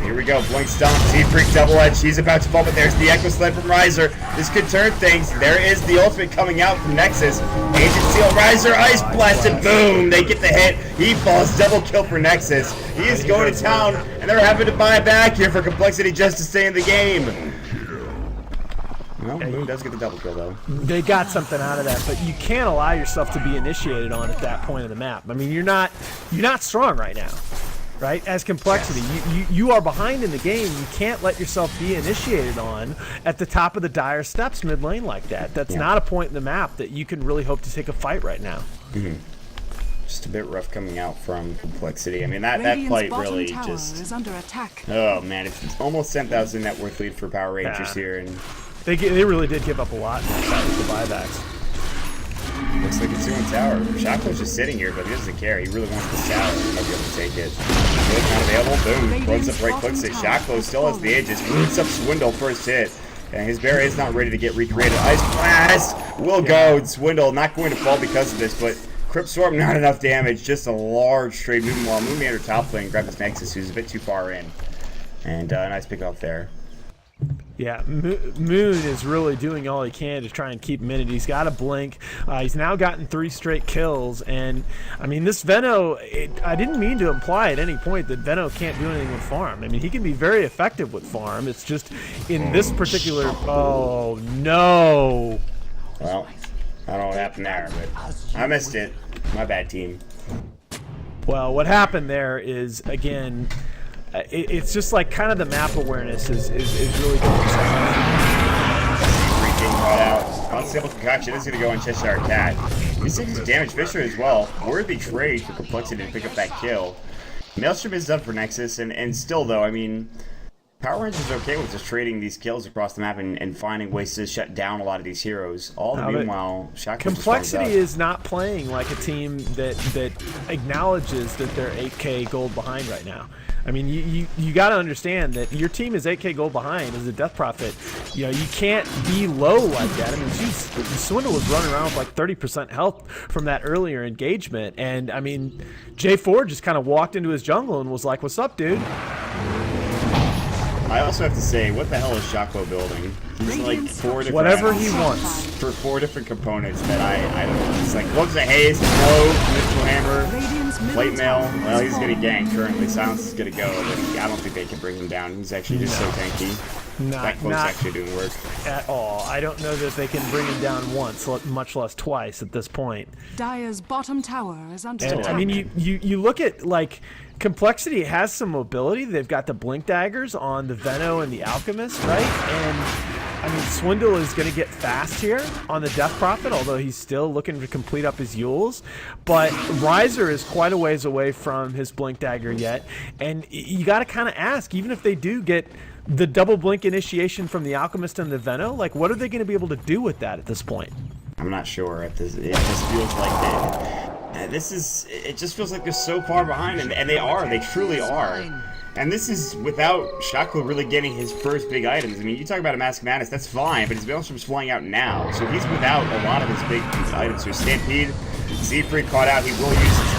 S1: Here Here we go. Blink stomp. Z-Freak double edge. She's about to fall, but there's the Echo Sled from Riser. This could turn things. There is the ultimate coming out from Nexus. Agent Seal, Riser, Ice Blast, and boom! They get the hit. He falls. Double kill for Nexus. He is going to town, and they're having to buy back here for Complexity just to stay in the game. Well, Moon does get the double kill, though.
S2: They got something out of that, but you can't allow yourself to be initiated on at that point of the map. I mean, you're not strong right now, right? As Complexity, you are behind in the game. You can't let yourself be initiated on at the top of the dire steps mid lane like that. That's not a point in the map that you can really hope to take a fight right now.
S1: Just a bit rough coming out from Complexity. I mean, that fight really just...
S3: is under attack.
S1: Oh, man, it's almost 10,000 net worth lead for Power Rangers here, and...
S2: They really did give up a lot in that fight with the buybacks.
S1: Looks like it's doing tower. Shaco's just sitting here, but he doesn't care. He really wants the tower. He might be able to take it. Really not available. Boom. Closes up, right clicks it. Shaco still has the Aegis. Roots up Swindle first hit. And his barrier is not ready to get recreated. Ice Blast will go. Swindle not going to fall because of this, but Crypt Swarm not enough damage. Just a large straight Moon Wall. Moon Manor top lane grabs his Nexus, who's a bit too far in. And nice pick off there.
S2: Yeah, Moon is really doing all he can to try and keep him in it. He's got a blink. He's now gotten 3 straight kills, and I mean, this Veno, I didn't mean to imply at any point that Veno can't do anything with farm. I mean, he can be very effective with farm. It's just in this particular... Oh, no.
S1: Well, I don't know what happened there, but I missed it. My bad, team.
S2: Well, what happened there is, again... It's just like kind of the map awareness is really good.
S1: Freaking caught out. Unstable Concoction is going to go on Cheshire Cat. He's taking some damage. Fisher as well. Worthy trade for Complexity to pick up that kill. Maelstrom is done for Nexus, and still though, I mean, Power Rangers is okay with just trading these kills across the map and finding ways to shut down a lot of these heroes. All the meanwhile,
S2: Complexity is not playing like a team that acknowledges that they're 8K gold behind right now. I mean, you got to understand that your team is 8K gold behind as a Death Prophet. You know, you can't be low like that. I mean, Swindle was running around with like 30% health from that earlier engagement. And, I mean, J4 just kind of walked into his jungle and was like, what's up, dude?
S1: I also have to say, what the hell is Shaco building? He's like 4 different...
S2: Whatever he wants.
S1: For 4 different components that I don't know. It's like, looks at Haze, Blow, Mythical Hammer, Plate Mail. Well, he's going to gank currently. Silence is going to go, but I don't think they can bring him down. He's actually just so tanky. That cloak's actually doing work.
S2: At all. I don't know that they can bring him down once, much less twice at this point.
S3: Dire's bottom tower is under attack.
S2: I mean, you look at, like... Complexity has some mobility. They've got the blink daggers on the Veno and the Alchemist, right? And I mean, Swindle is going to get fast here on the Death Prophet, although he's still looking to complete up his Yules. But Riser is quite a ways away from his blink dagger yet, and you got to kind of ask, even if they do get the double blink initiation from the Alchemist and the Veno, like, what are they going to be able to do with that at this point?
S1: I'm not sure. It just feels like that. It just feels like they're so far behind, and they truly are. And this is without Shaco really getting his first big items. I mean, you talk about a Mask of Madness, that's fine, but his Maelstrom's flying out now. So he's without a lot of his big items. So Stampede, Z-Freak caught out, he will use his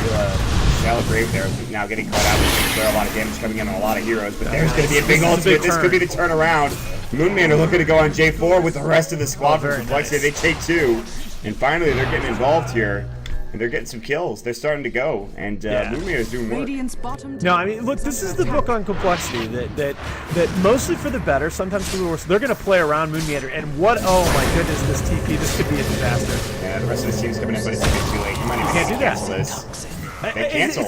S1: Shallow Grave there, now getting caught out. There are a lot of damage coming in on a lot of heroes, but there's going to be a big ultimate. This could be the turnaround. Moonman are looking to go on J4 with the rest of the squad from Complexity. They take 2, and finally they're getting involved here. And they're getting some kills. They're starting to go, and Moonman is doing work.
S2: No, I mean, look, this is the book on Complexity that mostly for the better, sometimes for the worse. They're going to play around Moon Meander, and what? Oh my goodness, this TP, this could be a disaster.
S1: Yeah, the rest of the team's coming in, but it's a bit too late. You might even
S2: can't do that.
S1: Cancel this. They cancel.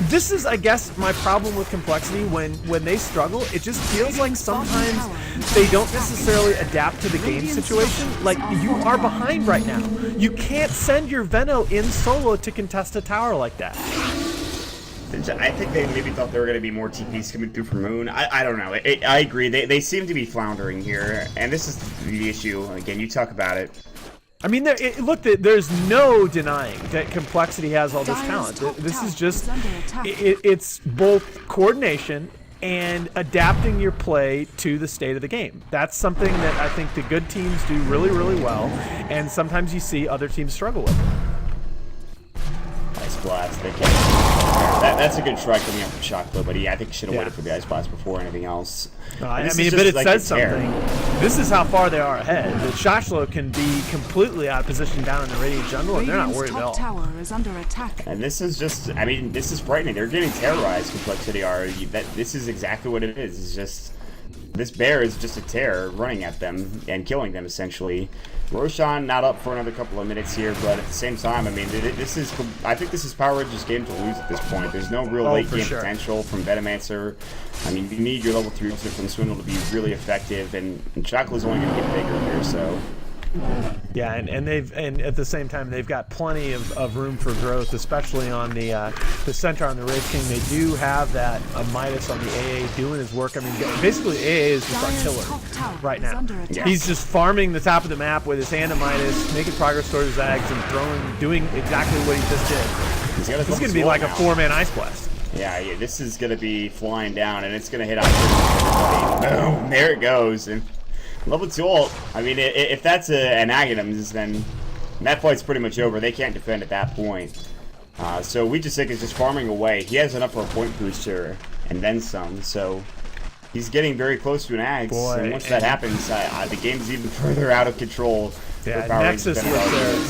S2: This is, I guess, my problem with Complexity. When they struggle, it just feels like sometimes they don't necessarily adapt to the game situation. Like, you are behind right now. You can't send your Veno in solo to contest a tower like that.
S1: I think they maybe thought there were going to be more TPs coming through from Moon. I don't know. I agree. They seem to be floundering here, and this is the issue. Again, you talk about it.
S2: I mean, look, there's no denying that Complexity has all this talent. This is just, it's both coordination and adapting your play to the state of the game. That's something that I think the good teams do really, really well, and sometimes you see other teams struggle with.
S1: Nice blast. They can't. That's a good try coming up from Shocklow, but I think he should have waited for the ice blast before anything else.
S2: I mean, but it says something. This is how far they are ahead. The Shocklow can be completely out of position down in the Radiant jungle, and they're not worried at all.
S3: Tower is under attack.
S1: And this is just, I mean, this is frightening. They're getting terrorized, Complexity are. This is exactly what it is. It's just, this bear is just a terror running at them and killing them, essentially. Roshan not up for another couple of minutes here, but at the same time, I mean, I think this is Power Rage's game to lose at this point. There's no real late game potential from Venomancer. I mean, you need your level 3 from Swindle to be really effective, and Chocola's only going to get bigger here, so.
S2: Yeah, and at the same time they've got plenty of room for growth, especially on the center on the Wraith King. They do have that Midas on the AA doing his work. I mean, basically AA is just artillery right now. He's just farming the top of the map with his hand of Midas, making progress towards his eggs, and doing exactly what he just did. This is going to be like a 4-man Ice Blast.
S1: Yeah, this is going to be flying down, and it's going to hit on everybody. Boom, there it goes. And level 2 ult, I mean, if that's an Aghanim's, then that fight's pretty much over. They can't defend at that point. So Weejasik is just farming away. He has enough for a point booster and then some, so he's getting very close to an Ags. And once that happens, the game's even further out of control.
S2: Yeah, Nexus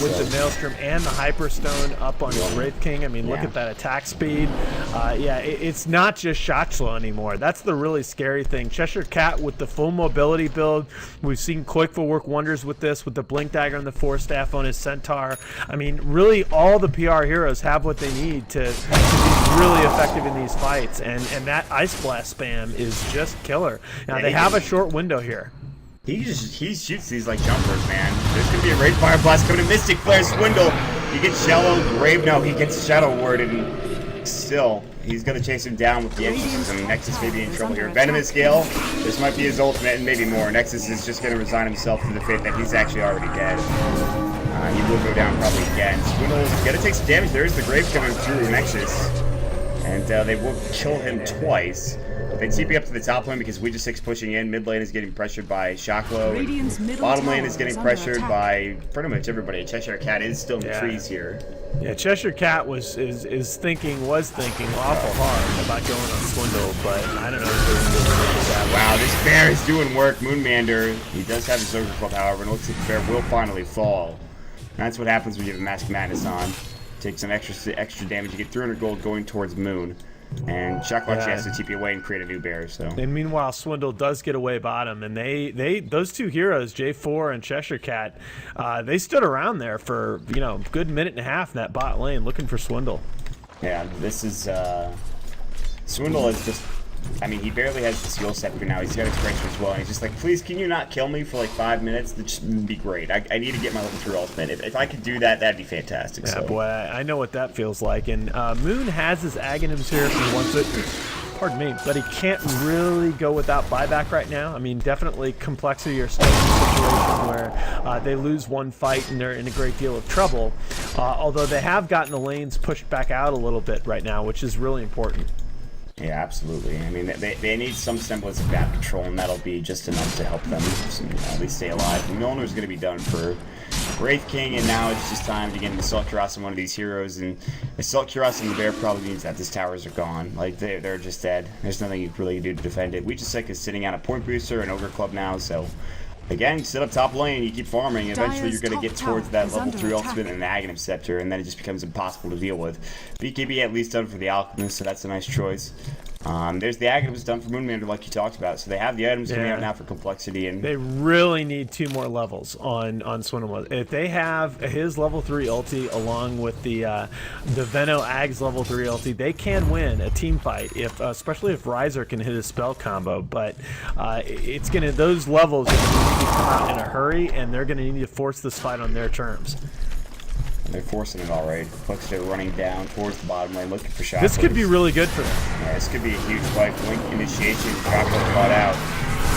S2: with the Maelstrom and the Hyperstone up on the Wraith King. I mean, look at that attack speed. Yeah, it's not just Shocklow anymore. That's the really scary thing. Cheshire Cat with the full mobility build. We've seen Qoiqva work wonders with this, with the Blink Dagger and the Force Staff on his Centaur. I mean, really all the PR heroes have what they need to be really effective in these fights. And that Ice Blast spam is just killer. Now, they have a short window here.
S1: He shoots these like jumpers, man. There's gonna be a Raid Fire Blast coming to Mystic Flare Swindle. He gets Shallow, Grave, no, he gets Shadow Worded, and still, he's gonna chase him down with the Exorcism. Nexus may be in trouble here. Venomous Gale, this might be his ultimate and maybe more. Nexus is just gonna resign himself to the fate that he's actually already dead. He will go down probably again. Swindle's gonna take some damage. There's the Grave coming through Nexus. And they will kill him twice. They TP up to the top lane because Weejasik's pushing in. Mid lane is getting pressured by Shocklow. Bottom lane is getting pressured by pretty much everybody. Cheshire Cat is still in the trees here.
S2: Yeah, Cheshire Cat was thinking awful hard about going on Swindle, but I don't know if they're
S1: wow, this bear is doing work. Moonmander, he does have his Ogre Club, however, and it looks like the bear will finally fall. And that's what happens when you have a Mask Madness on. Take some extra damage. You get 300 gold going towards Moon. And Shocklow has to TP away and create a new bear. So. And
S2: meanwhile, Swindle does get away bottom, and those two heroes, J4 and Cheshire Cat, they stood around there for a good minute and a half in that bot lane looking for Swindle.
S1: Yeah, this is Swindle is just. I mean, he barely has the skill set for now. He's got experience as well. And he's just like, please, can you not kill me for like 5 minutes? That would be great. I need to get my level 3 ultimate. If I could do that, that'd be fantastic.
S2: Yeah, so. Boy, I know what that feels like. And Moon has his Aghanims here if he wants it. Pardon me, but he can't really go without buyback right now. I mean, definitely Complexity are still in a situation where they lose one fight and they're in a great deal of trouble. Although they have gotten the lanes pushed back out a little bit right now, which is really important.
S1: Yeah, absolutely. I mean, they need some semblance of map control, and that'll be just enough to help them at least stay alive. And Milner's going to be done for Wraith King, and now it's just time to get an Assault Cuirass on one of these heroes. And Assault Cuirass and the bear probably means that these towers are gone. Like, they're just dead. There's nothing you really can do to defend it. Weejasik is sitting on a point booster and Ogre Club now, so. Again, sit up top lane, you keep farming, and eventually you're going to get towards that level 3 ultimate and an Aghanim Scepter, and then it just becomes impossible to deal with. BKB at least done for the Alchemist, so that's a nice choice. There's the Aghanims done for Moonmander like you talked about, so they have the items coming out now for Complexity. And
S2: they really need 2 more levels on Swindle. If they have his level 3 ulti along with the Veno Ags level 3 ulti, they can win a team fight, especially if Riser can hit his spell combo, but those levels are going to need to come out in a hurry, and they're going to need to force this fight on their terms.
S1: They're forcing it all right. Complexity running down towards the bottom lane, looking for shots.
S2: This could be really good for them.
S1: Yeah, this could be a huge fight. Blink initiation, Chocolate caught out.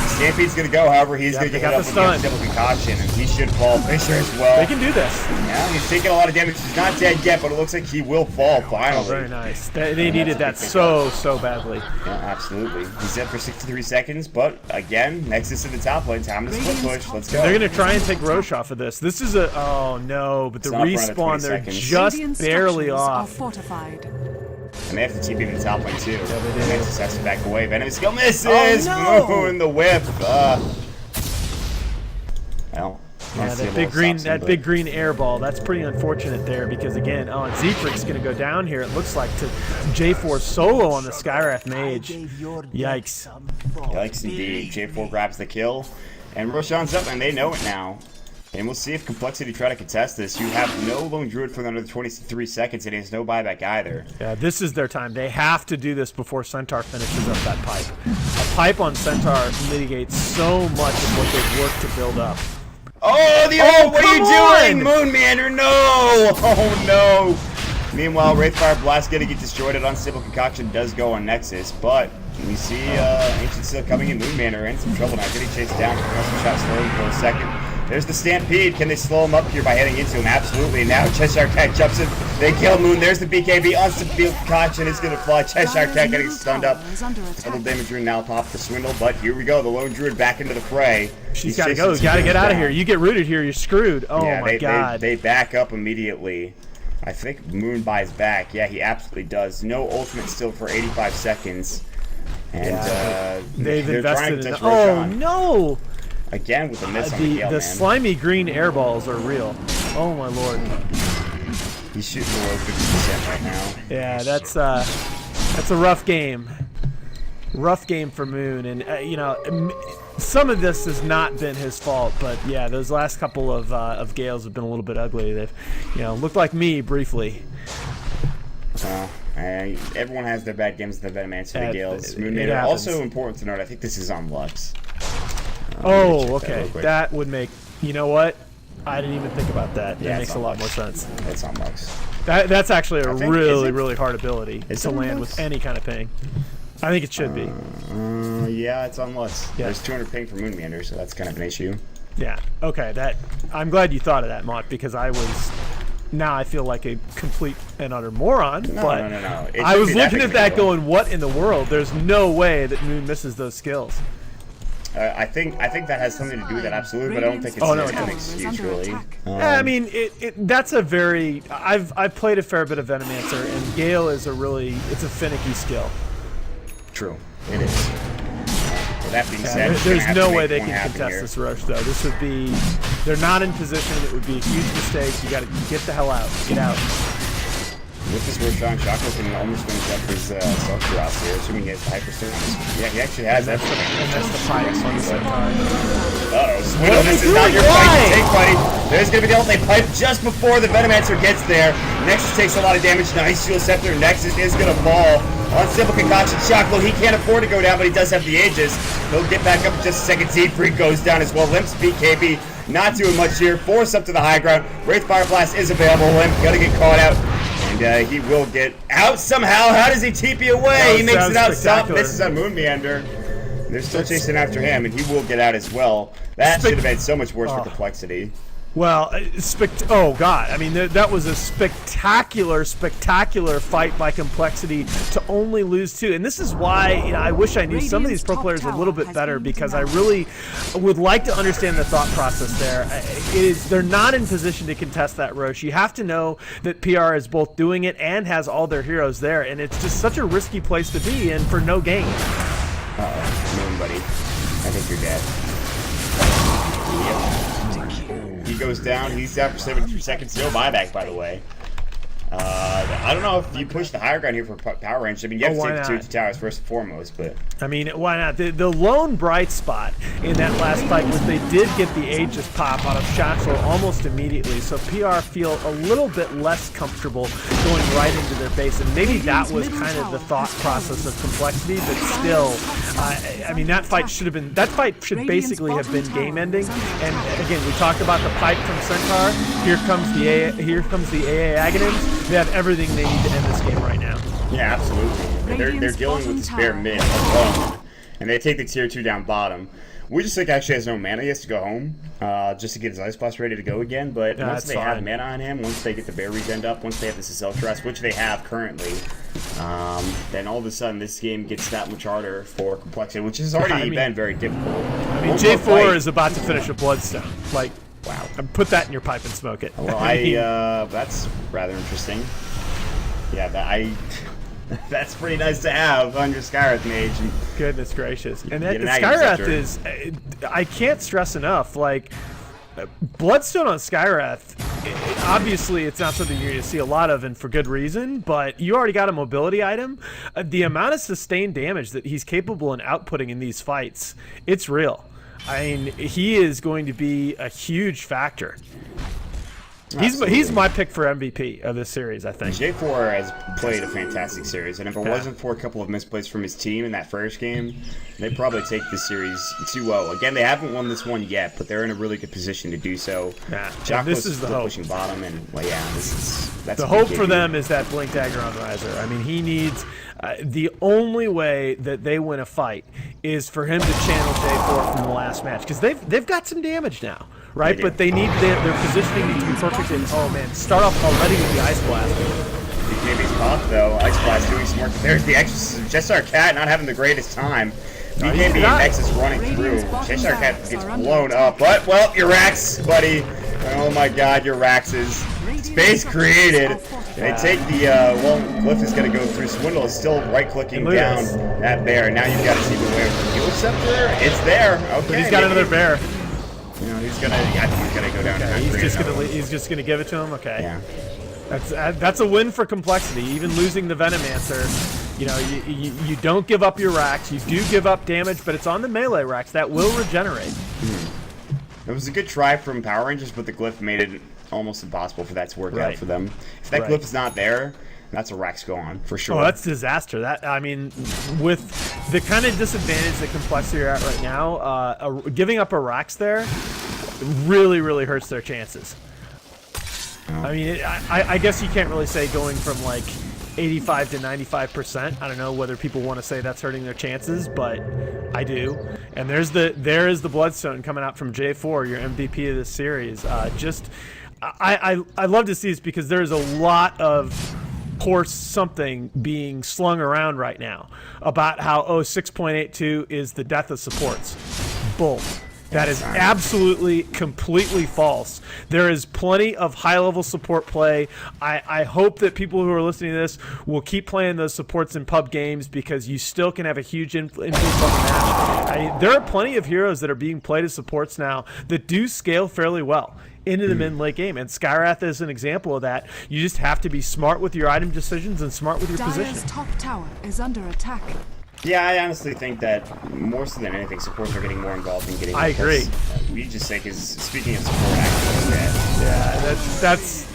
S1: Stampede's gonna go, however, he's gonna get hit up with the double concussion, and he should fall. Fisher as well.
S2: They can do this.
S1: Yeah, he's taking a lot of damage. He's not dead yet, but it looks like he will fall finally.
S2: Oh, very nice. They needed that so badly.
S1: Yeah, absolutely. He's dead for 63 seconds, but again, Nexus in the top lane. Time to split push. Let's go.
S2: They're gonna try and take Roche off of this. This is oh no, but the respawn, they're just barely off.
S3: Fortified.
S1: And they have to TP the top lane too.
S2: Yeah, they do.
S1: Mantis has to back away. Venomous skill misses!
S2: Oh, no!
S1: Moon, the whip. Well,
S2: Yeah, that big green air ball. That's pretty unfortunate there because again, and Zephyr's gonna go down here. It looks like to J4 solo on the Skywrath Mage. Yikes!
S1: Yikes indeed. J4 grabs the kill, and Roshan's up, and they know it now. And we'll see if Complexity try to contest this. You have no Lone Druid for another 23 seconds, and he has no buyback either.
S2: Yeah, this is their time. They have to do this before Centaur finishes up that pipe. A pipe on Centaur mitigates so much of what they've worked to build up.
S1: Oh, what are you doing? Moonmander, no! Oh, no! Meanwhile, Wraithfire Blast getting it destroyed. An Unstable Concoction does go on Nexus, but we see Ancient still coming in. Moonmander in some trouble now. Getting chased down. Custom shot slowly for a second. There's the Stampede. Can they slow him up here by heading into him? Absolutely. And now Cheshire Cat jumps in. They kill Moon. There's the BKB. Unstable Concoction is going to fly. Cheshire Cat getting stunned up. Double damage rune now pop for Swindle, but here we go. The Lone Druid back into the fray.
S2: She's got to go. Got to get out of here. You get rooted here, you're screwed. Oh
S1: yeah,
S2: my god.
S1: They back up immediately. I think Moon buys back. Yeah, he absolutely does. No ultimate still for 85 seconds. And
S2: they've
S1: they're trying
S2: invested
S1: to
S2: in.
S1: touch
S2: Oh
S1: Roshan.
S2: no!
S1: Again with a miss on the Gale,
S2: The
S1: man.
S2: slimy green air balls are real. Oh my lord.
S1: He's shooting below 50% right now.
S2: Yeah, that's a rough game. Rough game for Moon, and you know, some of this has not been his fault, but yeah, those last couple of Gales have been a little bit ugly. They've, you know, looked like me briefly.
S1: Everyone has their bad games. The Venomancer, the Gales, Moonmaker. Also important to note, I think this is on Lux.
S2: Oh, okay. That would make. You know what? I didn't even think about that.
S1: Yeah,
S2: that makes a lot more sense.
S1: It's on Lux.
S2: That's actually a really hard ability to land
S1: Lux?
S2: with any kind of ping. I think it should be.
S1: Yeah, it's on Lux.
S2: Yeah.
S1: There's 200 ping for Moonmander, so that's kind of an issue.
S2: Yeah. Okay. I'm glad you thought of that, Mott, because now I feel like a complete and utter moron.
S1: No.
S2: I was looking at that going, what in the world? There's no way that Moon misses those skills.
S1: I think that has something to do with that, absolutely, but I don't think it's an excuse, really.
S2: I mean, that's a very... I've played a fair bit of Venomancer, and Gale is it's a finicky skill.
S1: True. It is. With that being said,
S2: there's no way they can contest this rush, though. This would be... They're not in position. It would be a huge mistake. You got to get the hell out. Get out.
S1: With this Roshan, Shockwave can almost finish up his self-cross here, assuming he has the Hyperstone. Yeah, he actually has.
S2: And that's the pipe on the Centaur.
S1: Uh-oh, Swindle, this is not your fight to take, buddy. There's going to be the ultimate pipe just before the Venomancer gets there. Nexus takes a lot of damage. Nice Shield Scepter. Nexus is going to fall. Unstable Concoction, Shocklow, he can't afford to go down, but he does have the Aegis. He'll get back up in just a second. Siegfried goes down as well. Limp's BKB, not doing much here. Force up to the high ground. Wraithfire Blast is available. Limp gonna get caught out. And he will get out somehow. How does he TP away? He makes it out. Stop. Misses on Moonmeander. They're still chasing after him, and he will get out as well. That should have been so much worse for Complexity.
S2: Well, oh god! I mean, that was a spectacular fight by Complexity to only lose two. And this is why I wish I knew some of these pro players a little bit better, because I really would like to understand the thought process there. They're not in position to contest that Roche. You have to know that PR is both doing it and has all their heroes there, and it's just such a risky place to be in for no gain.
S1: Moon, buddy. I think you're dead. Yep. He goes down. He's down for 73 seconds. No buyback, by the way. I don't know if you push the higher ground here for power range. I mean, you have to take the 2 towers first and foremost, but...
S2: I mean, why not? The lone bright spot in that last fight was they did get the Aegis pop out of Shaxel almost immediately, so PR feel a little bit less comfortable going right into their base, and maybe that was kind of the thought process of Complexity, but still, I mean, that fight should basically have been game-ending, and again, we talked about the pipe from Centaur. Here comes the AA Aghanims. They have everything they need to end this game right now.
S1: Yeah, absolutely. They're dealing with this bare mid alone, and they take the tier 2 down bottom. Wujicic actually has no mana. He has to go home just to get his Ice Blast ready to go again, but once they have mana on him, once they get the bear regen up, once they have this Seltras, which they have currently, then all of a sudden this game gets that much harder for Complexity, which has already been very difficult.
S2: I mean, J4 is about to finish a Bloodstone. Like,
S1: wow.
S2: Put that in your pipe and smoke it.
S1: Well, that's rather interesting. Yeah, That's pretty nice to have on your Skywrath mage. And
S2: Goodness gracious. And
S1: get an
S2: Skywrath
S1: Agony
S2: is, I can't stress enough, like, Bloodstone on Skywrath, obviously it's not something you're going to see a lot of, and for good reason, but you already got a mobility item. The amount of sustained damage that he's capable in outputting in these fights, it's real. I mean, he is going to be a huge factor. He's my pick for MVP of this series, I think.
S1: J4 has played a fantastic series, and if it wasn't for a couple of misplays from his team in that first game, they'd probably take this series 2-0. Again, they haven't won this one yet, but they're in a really good position to do so.
S2: This is the hope.
S1: Pushing bottom, and well, yeah, that's
S2: the hope for them is that Blink Dagger on Riser. I mean, he needs. The only way that they win a fight is for him to channel J4 from the last match, because they've got some damage now, right? But they need their positioning needs to be perfect. And oh man, start off already with the Ice Blast.
S1: Maybe he's off though. Ice Blast doing some work. There's the Exorcism. Cheshire Cat not having the greatest time. BKB X is running through. Cheshire Cat gets blown up. But, well, your Rax, buddy. Oh my god, your Raxes. Space created. They take the, well, Glyph is going to go through. Swindle is still right-clicking down that bear. Now you've got to see the way of the Fuel Scepter. It's there. Okay.
S2: But he's got another bear.
S1: You know, he's gonna. I think he's gonna go down.
S2: He's just gonna give it to him. Okay.
S1: Yeah.
S2: That's a win for Complexity. Even losing the Venomancer, you know, you don't give up your racks. You do give up damage, but it's on the melee racks that will regenerate.
S1: It was a good try from Power Rangers, but the Glyph made it almost impossible for that to work out for them. If that Glyph is not there, that's a Rax go on for sure.
S2: Oh, that's disaster. That, I mean, with the kind of disadvantage that Complexity are at right now, giving up a Rax there really, really hurts their chances. I mean, I guess you can't really say going from like 85 to 95%. I don't know whether people want to say that's hurting their chances, but I do. And there is the Bloodstone coming out from J4, your MVP of this series. I love to see this because there's a lot of course something being slung around right now about how 6.82 is the death of supports. Bull. That is absolutely, completely false. There is plenty of high-level support play. I hope that people who are listening to this will keep playing those supports in pub games because you still can have a huge influence on the match. There are plenty of heroes that are being played as supports now that do scale fairly well into the mid-late game, and Skywrath is an example of that. You just have to be smart with your item decisions and smart with your positioning.
S3: Dire's top tower is under attack.
S1: Yeah, I honestly think that more so than anything, supports are getting more involved in getting.
S2: I agree.
S1: We just say, because speaking of support, actually,
S2: that's.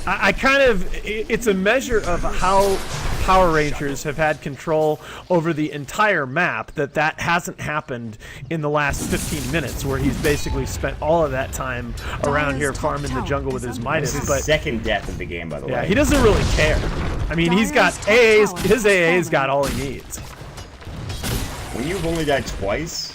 S2: I kind of. It's a measure of how Power Rangers have had control over the entire map that hasn't happened in the last 15 minutes, where he's basically spent all of that time around here farming the jungle with his Midas.
S1: This is his second death of the game, by the way.
S2: Yeah, he doesn't really care. I mean, he's got AAs. His AA's got all he needs.
S1: When you've only died twice,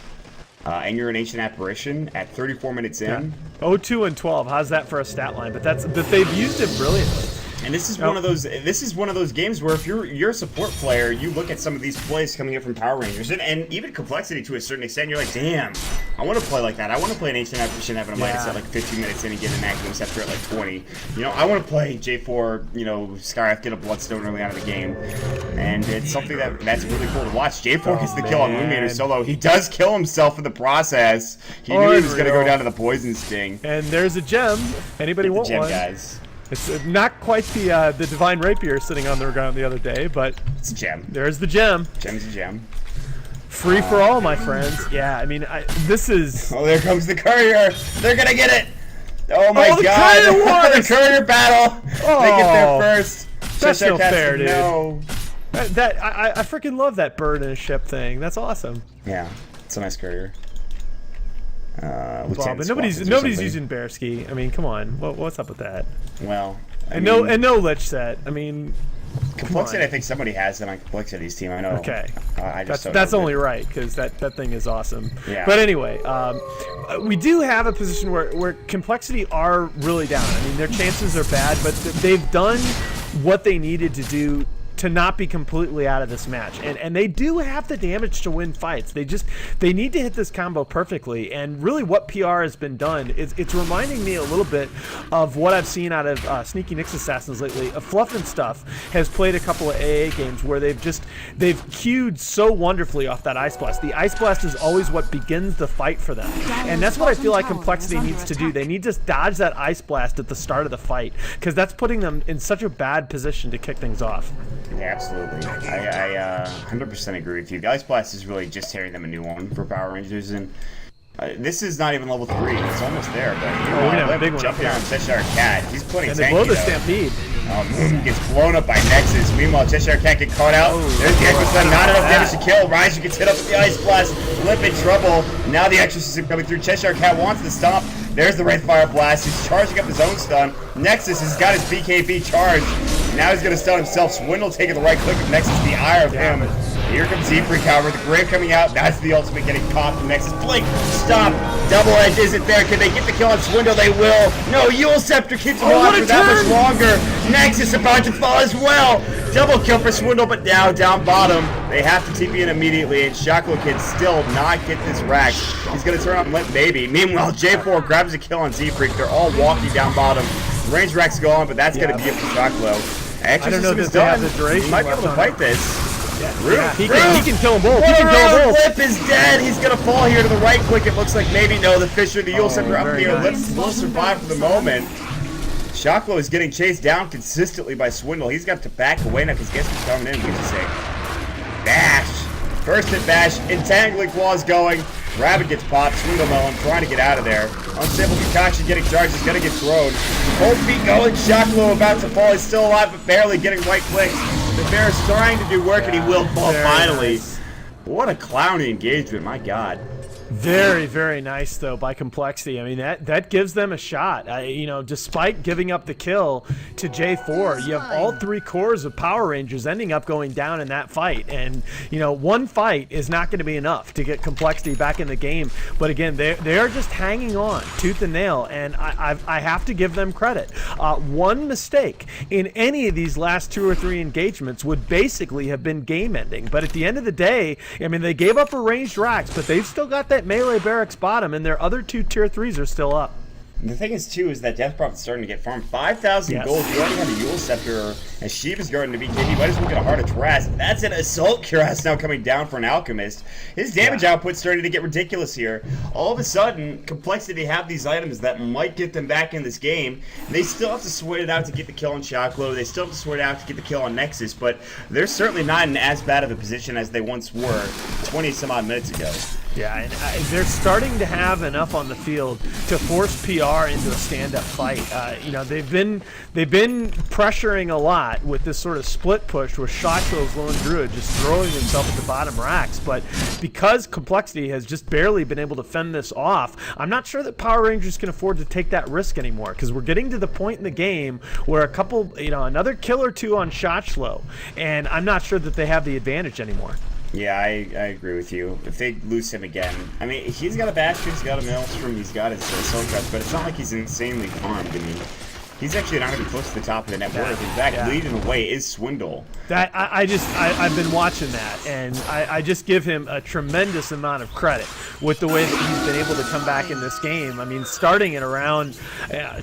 S1: and you're an Ancient Apparition at 34 minutes in.
S2: 0-2 and 12. How's that for a stat line? But they've used it brilliantly.
S1: And this is one of those. This is one of those games where if you're a support player, you look at some of these plays coming in from Power Rangers, and even Complexity to a certain extent. You're like, damn, I want to play like that. I want to play an Ancient Apparition having a Midas at like 15 minutes in and get an Active Scepter at like 20. You know, I want to play J4. You know, Skywrath get a Bloodstone early out of the game, and it's something that's really cool to watch. J4 gets the kill on Moonmeter solo. He does kill himself in the process. He knew he was going to go down to the Poison Sting.
S2: And there's a gem. Anybody want
S1: gem,
S2: one?
S1: Guys.
S2: It's not quite the Divine Rapier sitting on the ground the other day, but
S1: it's a gem.
S2: There's the gem.
S1: Gem's a gem.
S2: Free for all, my friends. Yeah, I mean, this is.
S1: Oh, there comes the courier. They're gonna get it. Oh my god! The courier battle.
S2: Oh,
S1: they get there first.
S2: That's no fair, dude.
S1: No.
S2: I freaking love that bird in a ship thing. That's awesome.
S1: Yeah, it's a nice courier.
S2: But nobody's using Bear Ski. I mean, come on, what's up with that?
S1: Well,
S2: no Lich set. I I
S1: Complexity. I think somebody has it on Complexity's team. I know.
S2: Okay,
S1: that's
S2: only right because that thing is awesome.
S1: Yeah.
S2: But anyway, we do have a position where Complexity are really down. I mean, their chances are bad, but they've done what they needed to do to not be completely out of this match. And they do have the damage to win fights. They need to hit this combo perfectly. And really what PR has been done is it's reminding me a little bit of what I've seen out of Sneaky Nyx Assassins lately. Fluff and Stuff has played a couple of AA games where they've queued so wonderfully off that Ice Blast. The Ice Blast is always what begins the fight for them. And that's what I feel like Complexity needs to do. They need to dodge that Ice Blast at the start of the fight, because that's putting them in such a bad position to kick things off.
S1: Yeah, absolutely. I 100% agree with you. The Ice Blast is really just tearing them a new one for Power Rangers, and this is not even level 3. It's almost there, but
S2: we're gonna have a big one
S1: jump down Cheshire Cat. He's putting
S2: and they blow the Stampede.
S1: Moon gets blown up by Nexus. Meanwhile, Cheshire Cat get caught out. There's the Exorcism. Not enough damage to kill. Ryzer gets hit up with the Ice Blast. Limp in trouble. Now the Exorcism coming through. Cheshire Cat wants to stomp. There's the Red Fire Blast. He's charging up his own stun. Nexus has got his BKB charged. Now he's going to stun himself. Swindle taking the right click of Nexus, the ire of him. Here comes Z-Freak, however, the Grave coming out. That's the ultimate getting caught from Nexus. Blink, stop. Double Edge isn't there. Can they get the kill on Swindle? They will. No, Yule Scepter keeps him on for that much longer. Nexus about to fall as well. Double kill for Swindle, but now down bottom. They have to TP in immediately, and Shackle can still not get this rack. He's going to turn on Limp Baby. Meanwhile, J4 grabs a kill on Z-Freak. They're all walking down bottom. Range racks go on, but that's going to be it for Shackle.
S2: I don't know if they have the duration.
S1: He might be able to fight this.
S2: Yeah, he can kill them both. He can kill them both.
S1: Lip is dead. He's going to fall here to the right click. It looks like maybe no. The Fisher, the Yule Scepter up here. Lip will survive for the moment. Shocklow is getting chased down consistently by Swindle. He's got to back away now because guess who's coming in? Who's to say? Bash. First hit Bash. Entangling Claws going. Rabbit gets popped. Swindle Melon trying to get out of there. Unstable Concoction getting charged. He's going to get thrown. Cold feet going. Shocklow about to fall. He's still alive but barely getting right clicks. The bear is trying to do work and he will fall finally. Nice. What a clowny engagement, my God.
S2: Very, very nice though by Complexity. I mean that gives them a shot. You know, despite giving up the kill to J4, you have all 3 cores of Power Rangers ending up going down in that fight. And you know, one fight is not going to be enough to get Complexity back in the game. But again, they are just hanging on tooth and nail, and I have to give them credit. One mistake in any of these last 2 or 3 engagements would basically have been game ending. But at the end of the day, I mean, they gave up a ranged racks, but they've still got that melee barracks bottom, and their other 2 tier 3s are still up.
S1: The thing is, too, is that Death Prophet's starting to get farmed. 5,000 gold. You already have a Yule Scepter. As Shiva's guarding to BKB, might as well get a Heart of Trask. That's an Assault Cuirass now coming down for an Alchemist. His damage output's starting to get ridiculous here. All of a sudden, Complexity have these items that might get them back in this game. They still have to sweat it out to get the kill on Shocklow. They still have to sweat it out to get the kill on Nexus, but they're certainly not in as bad of a position as they once were 20-some-odd minutes ago.
S2: Yeah, and they're starting to have enough on the field to force PR into a stand-up fight. You know, they've been pressuring a lot with this sort of split push where Shocklow's Lone Druid just throwing himself at the bottom racks. But because Complexity has just barely been able to fend this off, I'm not sure that Power Rangers can afford to take that risk anymore, because we're getting to the point in the game where another kill or 2 on Shotchlow, and I'm not sure that they have the advantage anymore.
S1: Yeah, I agree with you. If they lose him again, I mean, he's got a Bastion, he's got a Maelstrom, he's got his Assault Cuts, but it's not like he's insanely farmed. I mean, he's actually not going to be close to the top of the net worth. In fact, leading the way is Swindle.
S2: That I've been watching that, and I just give him a tremendous amount of credit with the way that he's been able to come back in this game. I mean, starting at around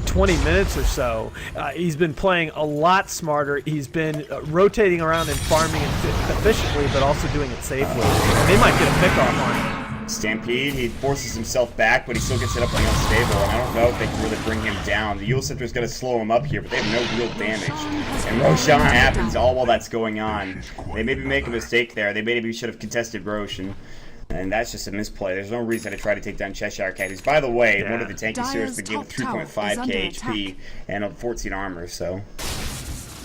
S2: 20 minutes or so, he's been playing a lot smarter. He's been rotating around and farming efficiently, but also doing it safely. And they might get a pick-off on him.
S1: Stampede, he forces himself back, but he still gets it up on the unstable, and I don't know if they can really bring him down. The Yule Scepter is going to slow him up here, but they have no real damage. And Roshan happens all while that's going on. They maybe make a mistake there. They maybe should have contested Roshan. And that's just a misplay. There's no reason to try to take down Cheshire Cat, who's, by the way, one of the tankiest heroes of the game with 3.5k HP and 14 armor, so...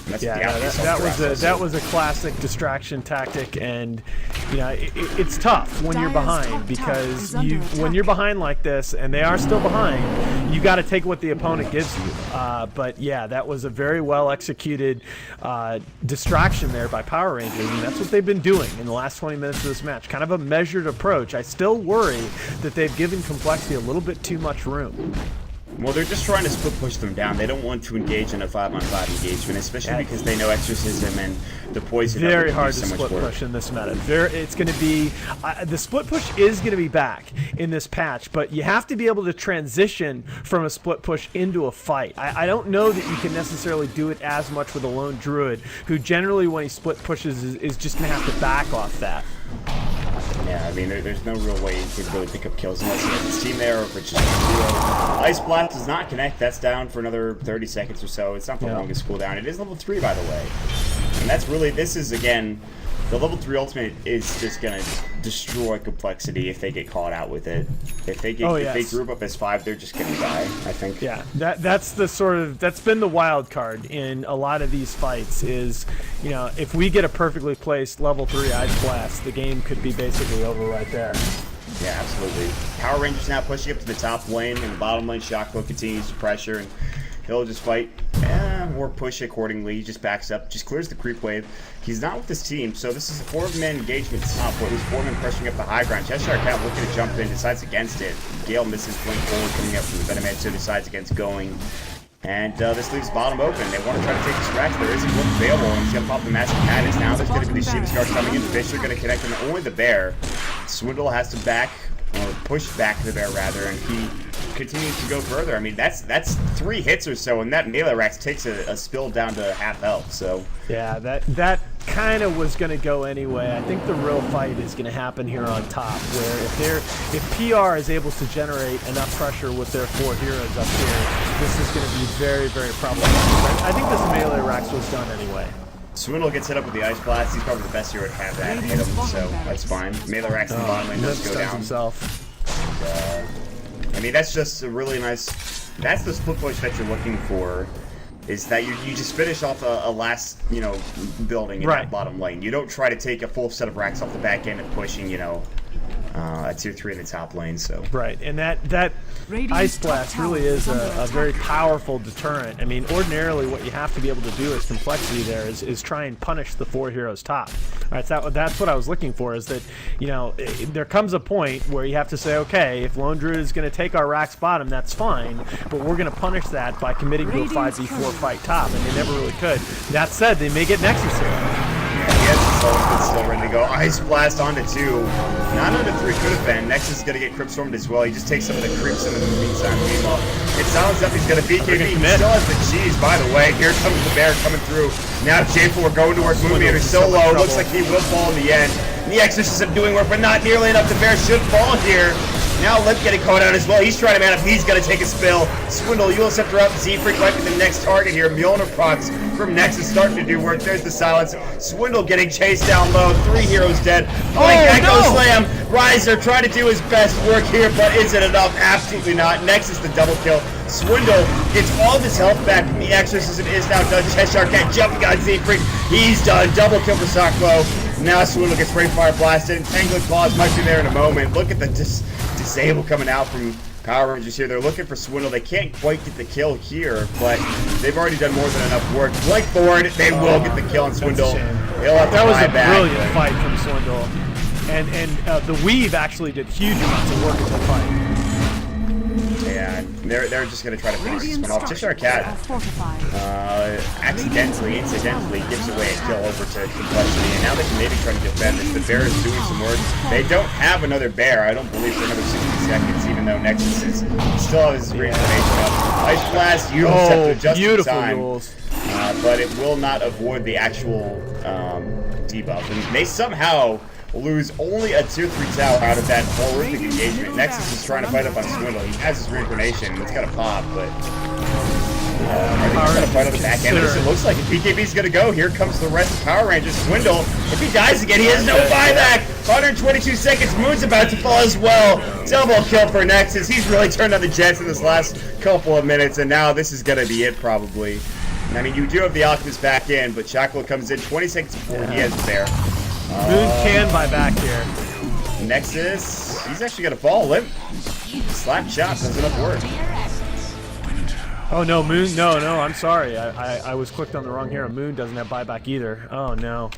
S2: That was a classic distraction tactic, and you know it's tough when you're behind, because when you're behind like this, and they are still behind, you got to take what the opponent gives you. But yeah, that was a very well executed distraction there by Power Rangers, and that's what they've been doing in the last 20 minutes of this match. Kind of a measured approach. I still worry that they've given Complexity a little bit too much room.
S1: Well, they're just trying to split push them down. They don't want to engage in a 5-on-5 engagement, especially because they know Exorcism and the poison.
S2: Very hard to split push in this meta. It's going to be the split push is going to be back in this patch, but you have to be able to transition from a split push into a fight. I don't know that you can necessarily do it as much with a lone druid, who generally when he split pushes is just going to have to back off that.
S1: Yeah, I mean, there's no real way you could really pick up kills unless he has his team there, or if it's just Ice Blast does not connect. That's down for another 30 seconds or so. It's not the longest cooldown. It is level 3, by the way. And that's really, this is, again, the level 3 ultimate is just going to destroy complexity if they get caught out with it. If they get, if they group up as 5, they're just going to die, I think.
S2: Yeah, that's been the wild card in a lot of these fights is, you know, if we get a perfectly placed level 3 Ice Blast, the game could be basically over right there.
S1: Yeah, absolutely. Power Rangers now pushing up to the top lane, and the bottom lane Shocklow continues to pressure, and he'll just fight or push accordingly. He just backs up, just clears the creep wave. He's not with his team, so this is a 4-man engagement top where there's 4 men pressuring up the high ground. Cheshire Cat looking to jump in, decides against it. Gale misses blink forward coming up from the Venom Edge, so decides against going. And this leaves bottom open. They want to try to take the scratch. There isn't one available, and he's going to pop the Massive Madness. Now there's going to be the Shiva's Guard coming in. The Fish are going to connect him, only the Bear. Swindle has to back, or push back the Bear rather, and he continues to go further. I mean, that's 3 hits or so, and that melee Rax takes a spill down to half health. So
S2: yeah, that kind of was going to go anyway. I think the real fight is going to happen here on top, where if PR is able to generate enough pressure with their 4 heroes up here, this is going to be very, very problematic. I think this melee Rax was done anyway.
S1: Swindle gets hit up with the Ice Blast. He's probably the best hero to have that hit him, so that's fine. Melee Rax in the bottom lane does go down.
S2: Himself.
S1: And, I mean, that's just a really nice... That's the split push that you're looking for, is that you just finish off a last, you know, building in that bottom lane. You don't try to take a full set of racks off the back end and pushing, you know, a tier 3 in the top lane, so...
S2: Right, and that Ice Blast really is a very powerful deterrent. I mean, ordinarily what you have to be able to do as complexity there is try and punish the 4 heroes top. Right, that's what I was looking for, is that, you know, there comes a point where you have to say, okay, if Lone Druid is going to take our Rax bottom, that's fine, but we're going to punish that by committing to a 5v4 fight top, and they never really could. That said, they may get Nexus here.
S1: It's still ready to go. Ice Blast onto 2. Not onto 3 could have been. Nexus is going to get Crypt Stormed as well. He just takes some of the creeps in the meantime. Meanwhile, it sounds up. He's going to BKB. He still has the cheese, by the way. Here comes the Bear coming through. Now J4 going towards Moonmeter. So low. Looks like he will fall in the end. The Exorcism doing work, but not nearly enough. The Bear should fall here. Now Lip getting caught out as well. He's trying to man up. He's going to take a spill. Swindle, Yule Scepter up. Z-Freak might be the next target here. Mjolnir procs from Nexus starting to do work. There's the silence. Swindle getting chased down low. 3 heroes dead. Echo Slam. Riser trying to do his best work here, but is it enough? Absolutely not. Nexus the double kill. Swindle gets all of his health back from the Exorcism is now done. Cheshire Cat jumping on Z-Freak. He's done. Double kill for Socklow. Now Swindle gets Ray Fire blasted. Entangling Claws might be there in a moment. Look at the disable coming out from Power Rangers here. They're looking for Swindle. They can't quite get the kill here, but they've already done more than enough work. Blink forward. They will get the kill on Swindle.
S2: That was a brilliant fight from Swindle. And the Weave actually did huge amounts of work in the fight.
S1: Yeah, they're just going to try to finish this one off. Cheshire Cat incidentally gives away a kill over to Complexity, and now they can maybe try to defend this. The Bear is doing some work. They don't have another Bear, I don't believe, for another 60 seconds, even though Nexus is still has his reincarnation up. Ice Blast, Yule Scepter just in time. But it will not avoid the actual debuff. And they somehow lose only a tier 3 tower out of that horrific engagement. Nexus is trying to fight up on Swindle. He has his reincarnation. It's got to pop, but I think he's going to fight on the back end. It looks like if BKB's going to go, here comes the rest of Power Rangers. Swindle, if he dies again, he has no buyback. 122 seconds. Moon's about to fall as well. Double kill for Nexus. He's really turned on the Jets in this last couple of minutes, and now this is going to be it probably. I mean, you do have the Alchemist back in, but Chocolate comes in 20 seconds before he has the Bear.
S2: Moon can buy back here.
S1: Nexus, he's actually going to fall. Limp. Slap shot does enough work.
S2: Oh no, Moon, no, I'm sorry. I was clicked on the wrong hero. Moon doesn't have buyback either. Oh no.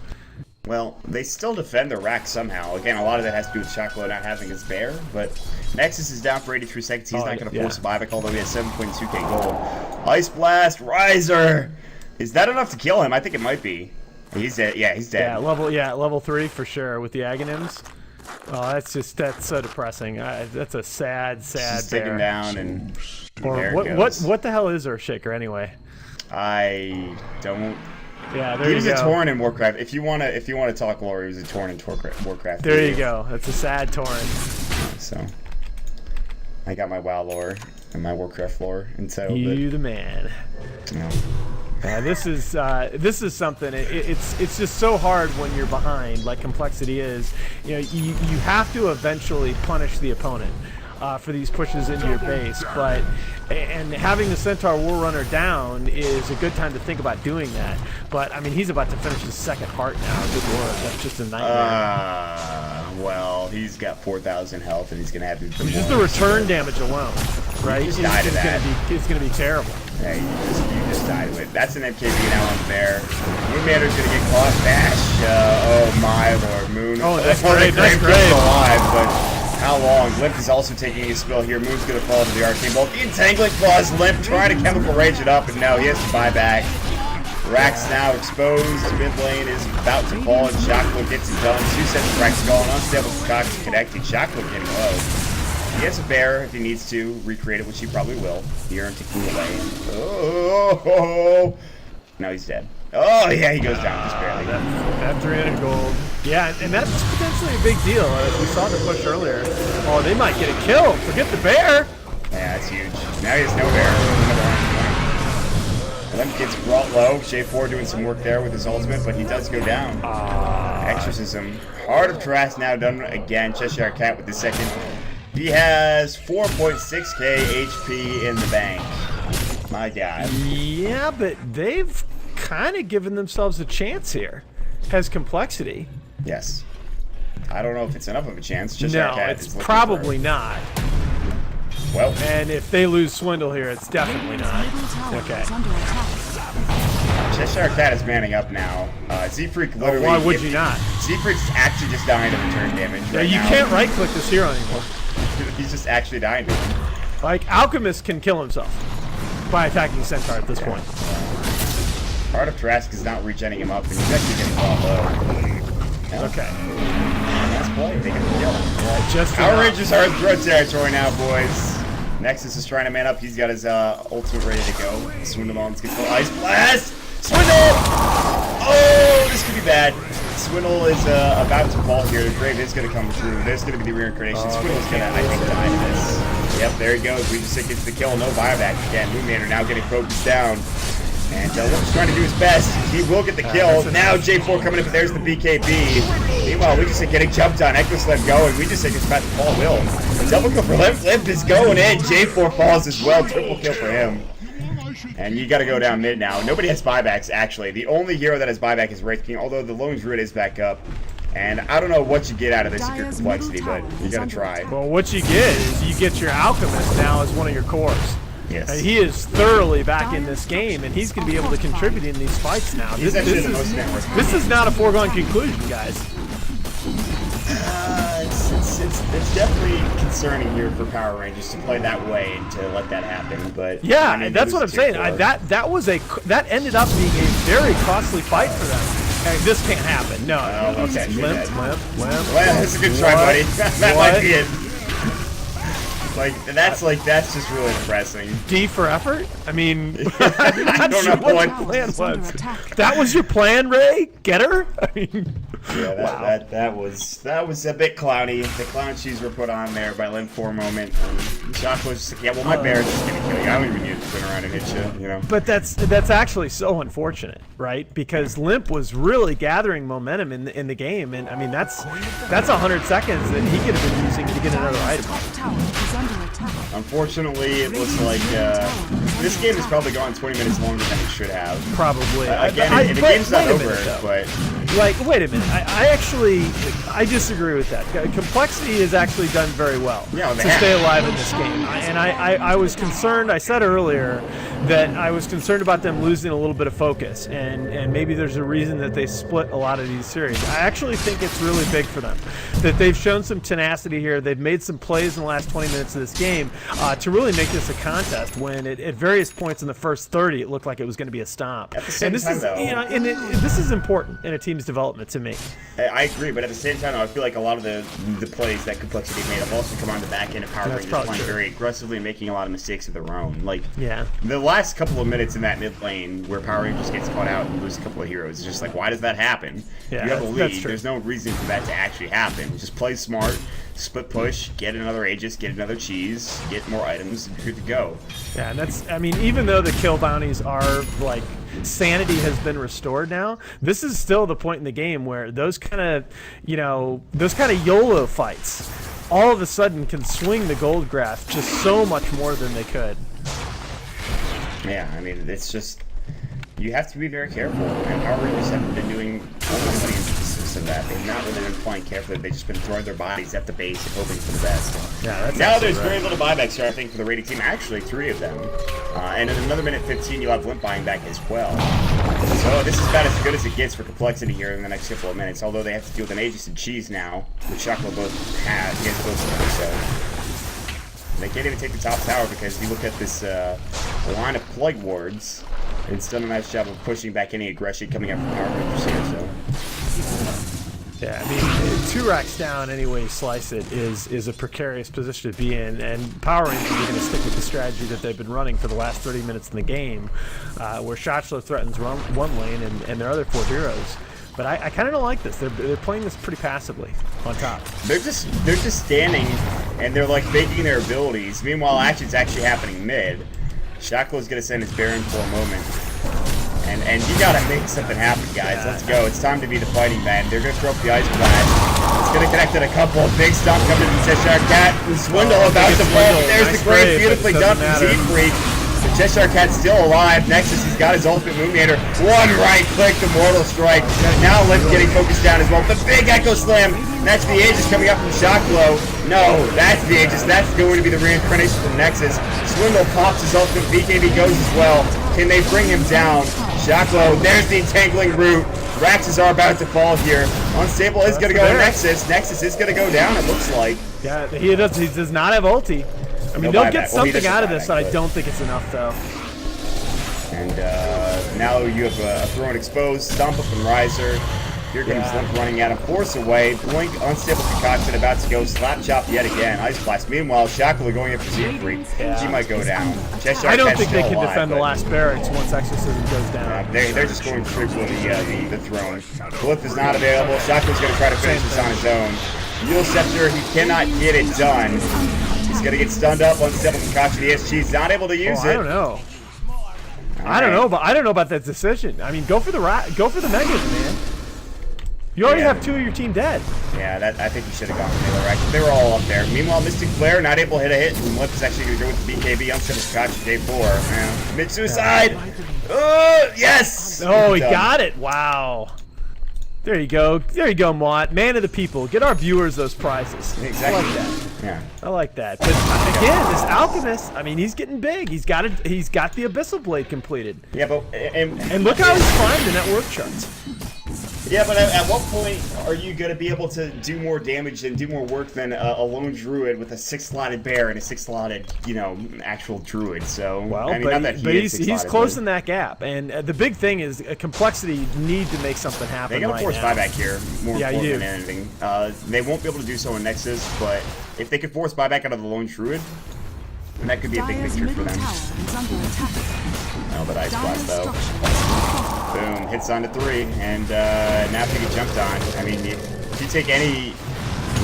S1: Well, they still defend the rack somehow. Again, a lot of that has to do with Chocolat not having his bear, but Nexus is down for 83 seconds. He's not going to force a buyback, although he has 7.2k gold. Ice Blast, Riser! Is that enough to kill him? I think it might be. He's dead. Yeah, he's dead.
S2: Level 3 for sure with the Aghanims. Oh, that's so depressing. That's a sad
S1: Just
S2: bear.
S1: take him down and
S2: Or
S1: there
S2: what?
S1: it goes.
S2: What the hell is Earthshaker anyway?
S1: I don't.
S2: Yeah, there
S1: He
S2: you
S1: was
S2: go.
S1: a Tauren in Warcraft. If you wanna talk lore, he was a Tauren in Warcraft.
S2: There you go. That's a sad Tauren.
S1: So I got my WoW lore and my Warcraft lore, and so
S2: You the man.
S1: no.
S2: This is something. It's just so hard when you're behind, like Complexity is. You know, you have to eventually punish the opponent for these pushes into your base, and having the Centaur War Runner down is a good time to think about doing that. But I mean, he's about to finish his second heart now. Good lord, that's just a nightmare.
S1: Well, he's got 4,000 health, and he's gonna have to.
S2: Just the return damage alone, right?
S1: He just died of that.
S2: It's gonna be terrible.
S1: Yeah, you just died with. That's an MKB now unfair. Moonmander's gonna get caught. Bash. Oh my lord, Moon.
S2: Oh, that's
S1: Well,
S2: great.
S1: the
S2: That's
S1: Grave Kill's
S2: great.
S1: alive, but how long? Limp is also taking a spill here. Moon's gonna fall to the arcane bolt. The entangling claws. Limp trying to chemical rage it up, and no, he has to buy back. Rack's now exposed. Mid lane is about to fall, and Chocolat gets it done. 2 sets of Rack's gone. Unstable Cox connected. Chocolat getting low. He has a bear if he needs to recreate it, which he probably will. Here and taking away. Oh, no, he's dead. Oh yeah, he goes down just barely.
S2: That 300 gold. Yeah, and that's potentially a big deal. We saw the push earlier. Oh, they might get a kill. Forget the bear.
S1: Yeah, that's huge. Now he has no bear. Limp gets brought low. J4 doing some work there with his ultimate, but he does go down. Exorcism. Heart of Trash now done again. Cheshire Cat with the second. He has 4.6k HP in the bank. My God.
S2: Yeah, but they've kind of given themselves a chance here. Has Complexity.
S1: Yes. I don't know if it's enough of a chance. Cheshire
S2: No,
S1: Cat
S2: it's
S1: is looking
S2: probably
S1: for it.
S2: not.
S1: Well,
S2: And if they lose Swindle here, it's definitely not. Okay.
S1: Cheshire Cat is manning up now. Z-Freak literally...
S2: Why would you not?
S1: Z-Freak's actually just dying to return damage
S2: Yeah,
S1: right
S2: you
S1: now.
S2: can't right-click this hero anymore.
S1: He's just actually dying to him.
S2: Like, Alchemist can kill himself by attacking Centaur at this point.
S1: Heart of Trask is not regenning him up, and he's actually getting bought low. Yeah.
S2: Okay.
S1: Nice play. They get the kill.
S2: Yeah, just
S1: Power
S2: enough.
S1: Rangers are in throat territory now, boys. Nexus is trying to man up. He's got his ultimate ready to go. Swindlemon's gets the Ice Blast. Swindle! Oh, this could be bad. Swindle is about to fall here. The Grave is going to come through. There's going to be the reincarnation. Swindle's going to, I think, die to this. Yep, there he goes. We just gets the kill. No buyback again. Moonmander now getting focused down. And Limp's trying to do his best. He will get the kill. Now J4 coming in, but there's the BKB. Meanwhile, we just are getting jumped on. Echo's Limp going. We just think it's about to fall Will. Double kill for Limp. Limp is going in. J4 falls as well. Triple kill for him. And you got to go down mid now. Nobody has buybacks, actually. The only hero that has buyback is Wraith King, although the Lone Druid is back up. And I don't know what you get out of this if you're Complexity, but you got to try.
S2: Well, what you get is you get your Alchemist now as one of your cores.
S1: Yes.
S2: And he is thoroughly back in this game, and he's going to be able to contribute in these fights now.
S1: He's actually the most network.
S2: This is not a foregone conclusion, guys.
S1: It's definitely concerning here for Power Rangers to play that way and to let that happen. But
S2: Yeah,
S1: I mean,
S2: that's what I'm saying.
S1: that
S2: That ended up being a very costly fight for them. Hey, this can't happen. No.
S1: Oh, okay.
S2: Limp.
S1: Well, that's a good try, buddy. That might be it. That's just really depressing.
S2: D for effort? I mean,
S1: I don't know
S2: what
S1: what.
S2: the plan was. That was your plan, Ray? Get her? I mean,
S1: Yeah, that was a bit clowny. The clown shoes were put on there by Limp for a moment. Josh was just like, yeah, well, my bear's just gonna kill you. I don't even need to turn around and hit you, you know.
S2: but that's actually so unfortunate, right? Because Limp was really gathering momentum in the game, and I mean that's 100 seconds that he could have been using to get another item.
S1: Unfortunately, it looks like this game has probably gone 20 minutes longer than it should have.
S2: Probably.
S1: Again, the game's not over, but
S2: Like, wait a minute. I disagree with that. Complexity has actually done very well to stay alive in this game. And I was concerned. I said earlier that I was concerned about them losing a little bit of focus, and maybe there's a reason that they split a lot of these series. I actually think it's really big for them that they've shown some tenacity here. They've made some plays in the last 20 minutes of this game to really make this a contest. When at various points in the first 30, it looked like it was going to be a stomp.
S1: At the same time,
S2: this is important in a team's development to me.
S1: I agree, but at the same time, though, I feel like a lot of the plays that Complexity made have also come on the back end of Power Rangers playing very aggressively and making a lot of mistakes of their own. Like, the last couple of minutes in that mid lane where Power Rangers gets caught out and lose a couple of heroes, it's just like, why does that happen? You have a lead. There's no reason for that to actually happen. Just play smart, split push, get another Aegis, get another cheese, get more items, and you're good to go.
S2: Yeah, and that's, I mean, even though the kill bounties are like, sanity has been restored now, this is still the point in the game where those kind of YOLO fights all of a sudden can swing the gold graph just so much more than they could.
S1: Yeah, I mean, it's just, you have to be very careful, and Power Rangers haven't been doing almost any instances of that. They've not really been playing carefully. They've just been throwing their bodies at the base and hoping for the best.
S2: Yeah, that's
S1: now there's very little buybacks here, I think, for the rating team. Actually, 3 of them. And in another minute 15, you'll have Limp buying back as well. So this is about as good as it gets for Complexity here in the next couple of minutes, although they have to deal with an Aegis and Cheese now, which Chocolate both have. He has both of them, so they can't even take the top tower because you look at this line of Plague Wards, it's done a nice job of pushing back any aggression coming up from Power Rangers here, so.
S2: Yeah, I mean, 2 racks down any way you slice it is a precarious position to be in, and Power Rangers are going to stick with the strategy that they've been running for the last 30 minutes in the game, where Shotchler threatens one lane and their other 4 heroes. But I kind of don't like this. They're playing this pretty passively on top. They're
S1: just standing and they're like faking their abilities. Meanwhile, action's actually happening mid. Shackle's gonna send his Baron for a moment. And you gotta make something happen, guys. Let's go. It's time to be the fighting man. They're gonna throw up the ice blast. It's gonna connect at a couple. Big stomp coming from Cheshire Cat. And Swindle about to fall. There's the grave. Beautifully done from Z-Freak. The Cheshire Cat's still alive. Nexus, he's got his ultimate Moonmeter. One right click, the Mortal Strike. Now Limp's getting focused down as well. The big Echo Slam. That's the Aegis coming up from Shockblow. No, that's the Aegis. That's going to be the reincarnation from Nexus. Swindle pops his ultimate. BKB goes as well. Can they bring him down? Shockblow, there's the entangling root. Raxes are about to fall here. Unstable is going to go to Nexus. Nexus is going to go down, it looks like.
S2: Yeah, he does not have ulti. I mean, they'll get something out of this, but I don't think it's enough, though.
S1: And now you have a throw and exposed, stomp up and riser. Here comes Limp running at him, force away. Blink, unstable concoction, about to go slap chop yet again. Ice blast. Meanwhile, Shackle going after Z-Freak. She might go down. Cheshire
S2: I don't think they can
S1: alive,
S2: defend the last barracks once Exorcism goes down.
S1: They're just going straight for the throne. Flip is not available. Shackle's going to try to finish this on his own. Mule Scepter, he cannot get it done. He's going to get stunned up. Unstable concoction. The SG's not able to use it.
S2: I don't know. I don't know about that decision. I mean, go for the Megas, man. You already have 2 of your team dead.
S1: Yeah, I think you should have gone for the right. They were all up there. Meanwhile, Mystic Flare not able to hit a hit. And Limp is actually going to go with the BKB. Unstable concoction, day 4. Yeah. Mid-suicide. Oh, yes!
S2: Oh, he got it. Wow. There you go. There you go, Mott. Man of the people. Get our viewers those prizes.
S1: Exactly.
S2: I like that.
S1: Yeah.
S2: I like that. But again, this Alchemist, I mean, he's getting big. He's got the Abyssal Blade completed.
S1: Yeah, but
S2: and look how he's climbed the net worth charts.
S1: Yeah, but at what point are you going to be able to do more damage and do more work than a lone druid with a 6-slotted bear and a 6-slotted, actual druid? So,
S2: well,
S1: I mean,
S2: but he's closing that gap. And the big thing is Complexity need to make something happen.
S1: They got to force buyback here more important than anything. They won't be able to do so in Nexus, but if they could force buyback out of the lone druid, then that could be a big picture for them. Oh, but Ice Blast though. Boom, hits onto 3, and now they get jumped on. I mean, if you take any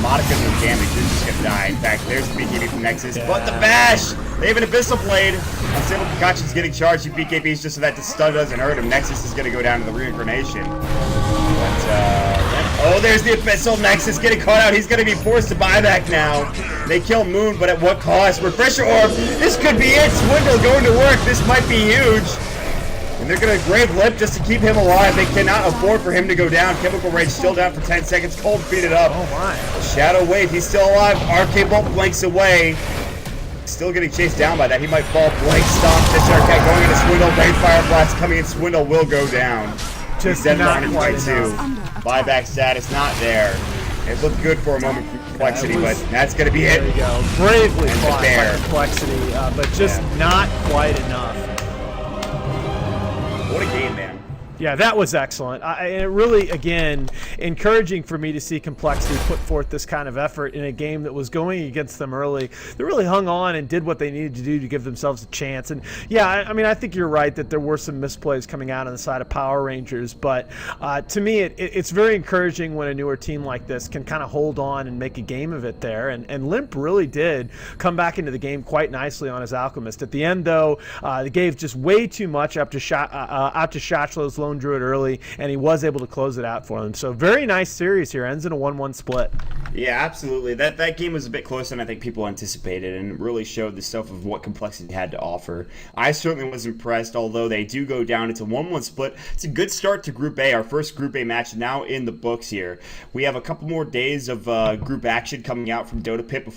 S1: modicum of damage, you're just gonna die. In fact, there's the BKB from Nexus, but the bash! They have an Abyssal Blade. Unstable Concoction's getting charged. You BKBs just so that the stun doesn't hurt him. Nexus is gonna go down to the reincarnation. But, oh, there's the Abyssal. Nexus getting caught out. He's gonna be forced to buy back now. They kill Moon, but at what cost? Refresher Orb. This could be it. Swindle going to work. This might be huge. And they're going to Grave Lip just to keep him alive. They cannot afford for him to go down. Chemical Rage still down for 10 seconds. Cold Feet it up.
S2: Oh my.
S1: Shadow Wave, he's still alive. Arcade Bolt blanks away. Still getting chased down by that. He might fall. Blank Stomp. This Cat going into Swindle. Rain Fire Blast coming in. Swindle will go down.
S2: Just
S1: dead
S2: not
S1: on
S2: quite
S1: his way too.
S2: enough.
S1: Buyback status not there. It looked good for a moment for Complexity, but that's going to be
S2: There
S1: it.
S2: you go. Bravely
S1: And the
S2: fought
S1: bear.
S2: by Complexity, but just not quite enough.
S1: What a game, man.
S2: Yeah, that was excellent. And it really, again, encouraging for me to see Complexity put forth this kind of effort in a game that was going against them early. They really hung on and did what they needed to do to give themselves a chance. And yeah, I mean, I think you're right that there were some misplays coming out on the side of Power Rangers. But to me, it's very encouraging when a newer team like this can kind of hold on and make a game of it there. And Limp really did come back into the game quite nicely on his Alchemist. At the end, though, they gave just way too much up to Shachlow's Lone Druid early, and he was able to close it out for them. So very nice series here. Ends in a 1-1 split.
S1: Yeah, absolutely. That game was a bit closer than I think people anticipated, and really showed the stuff of what Complexity had to offer. I certainly was impressed, although they do go down. It's a 1-1 split. It's a good start to Group A. Our first Group A match now in the books here. We have a couple more days of group action coming out from Dota Pit before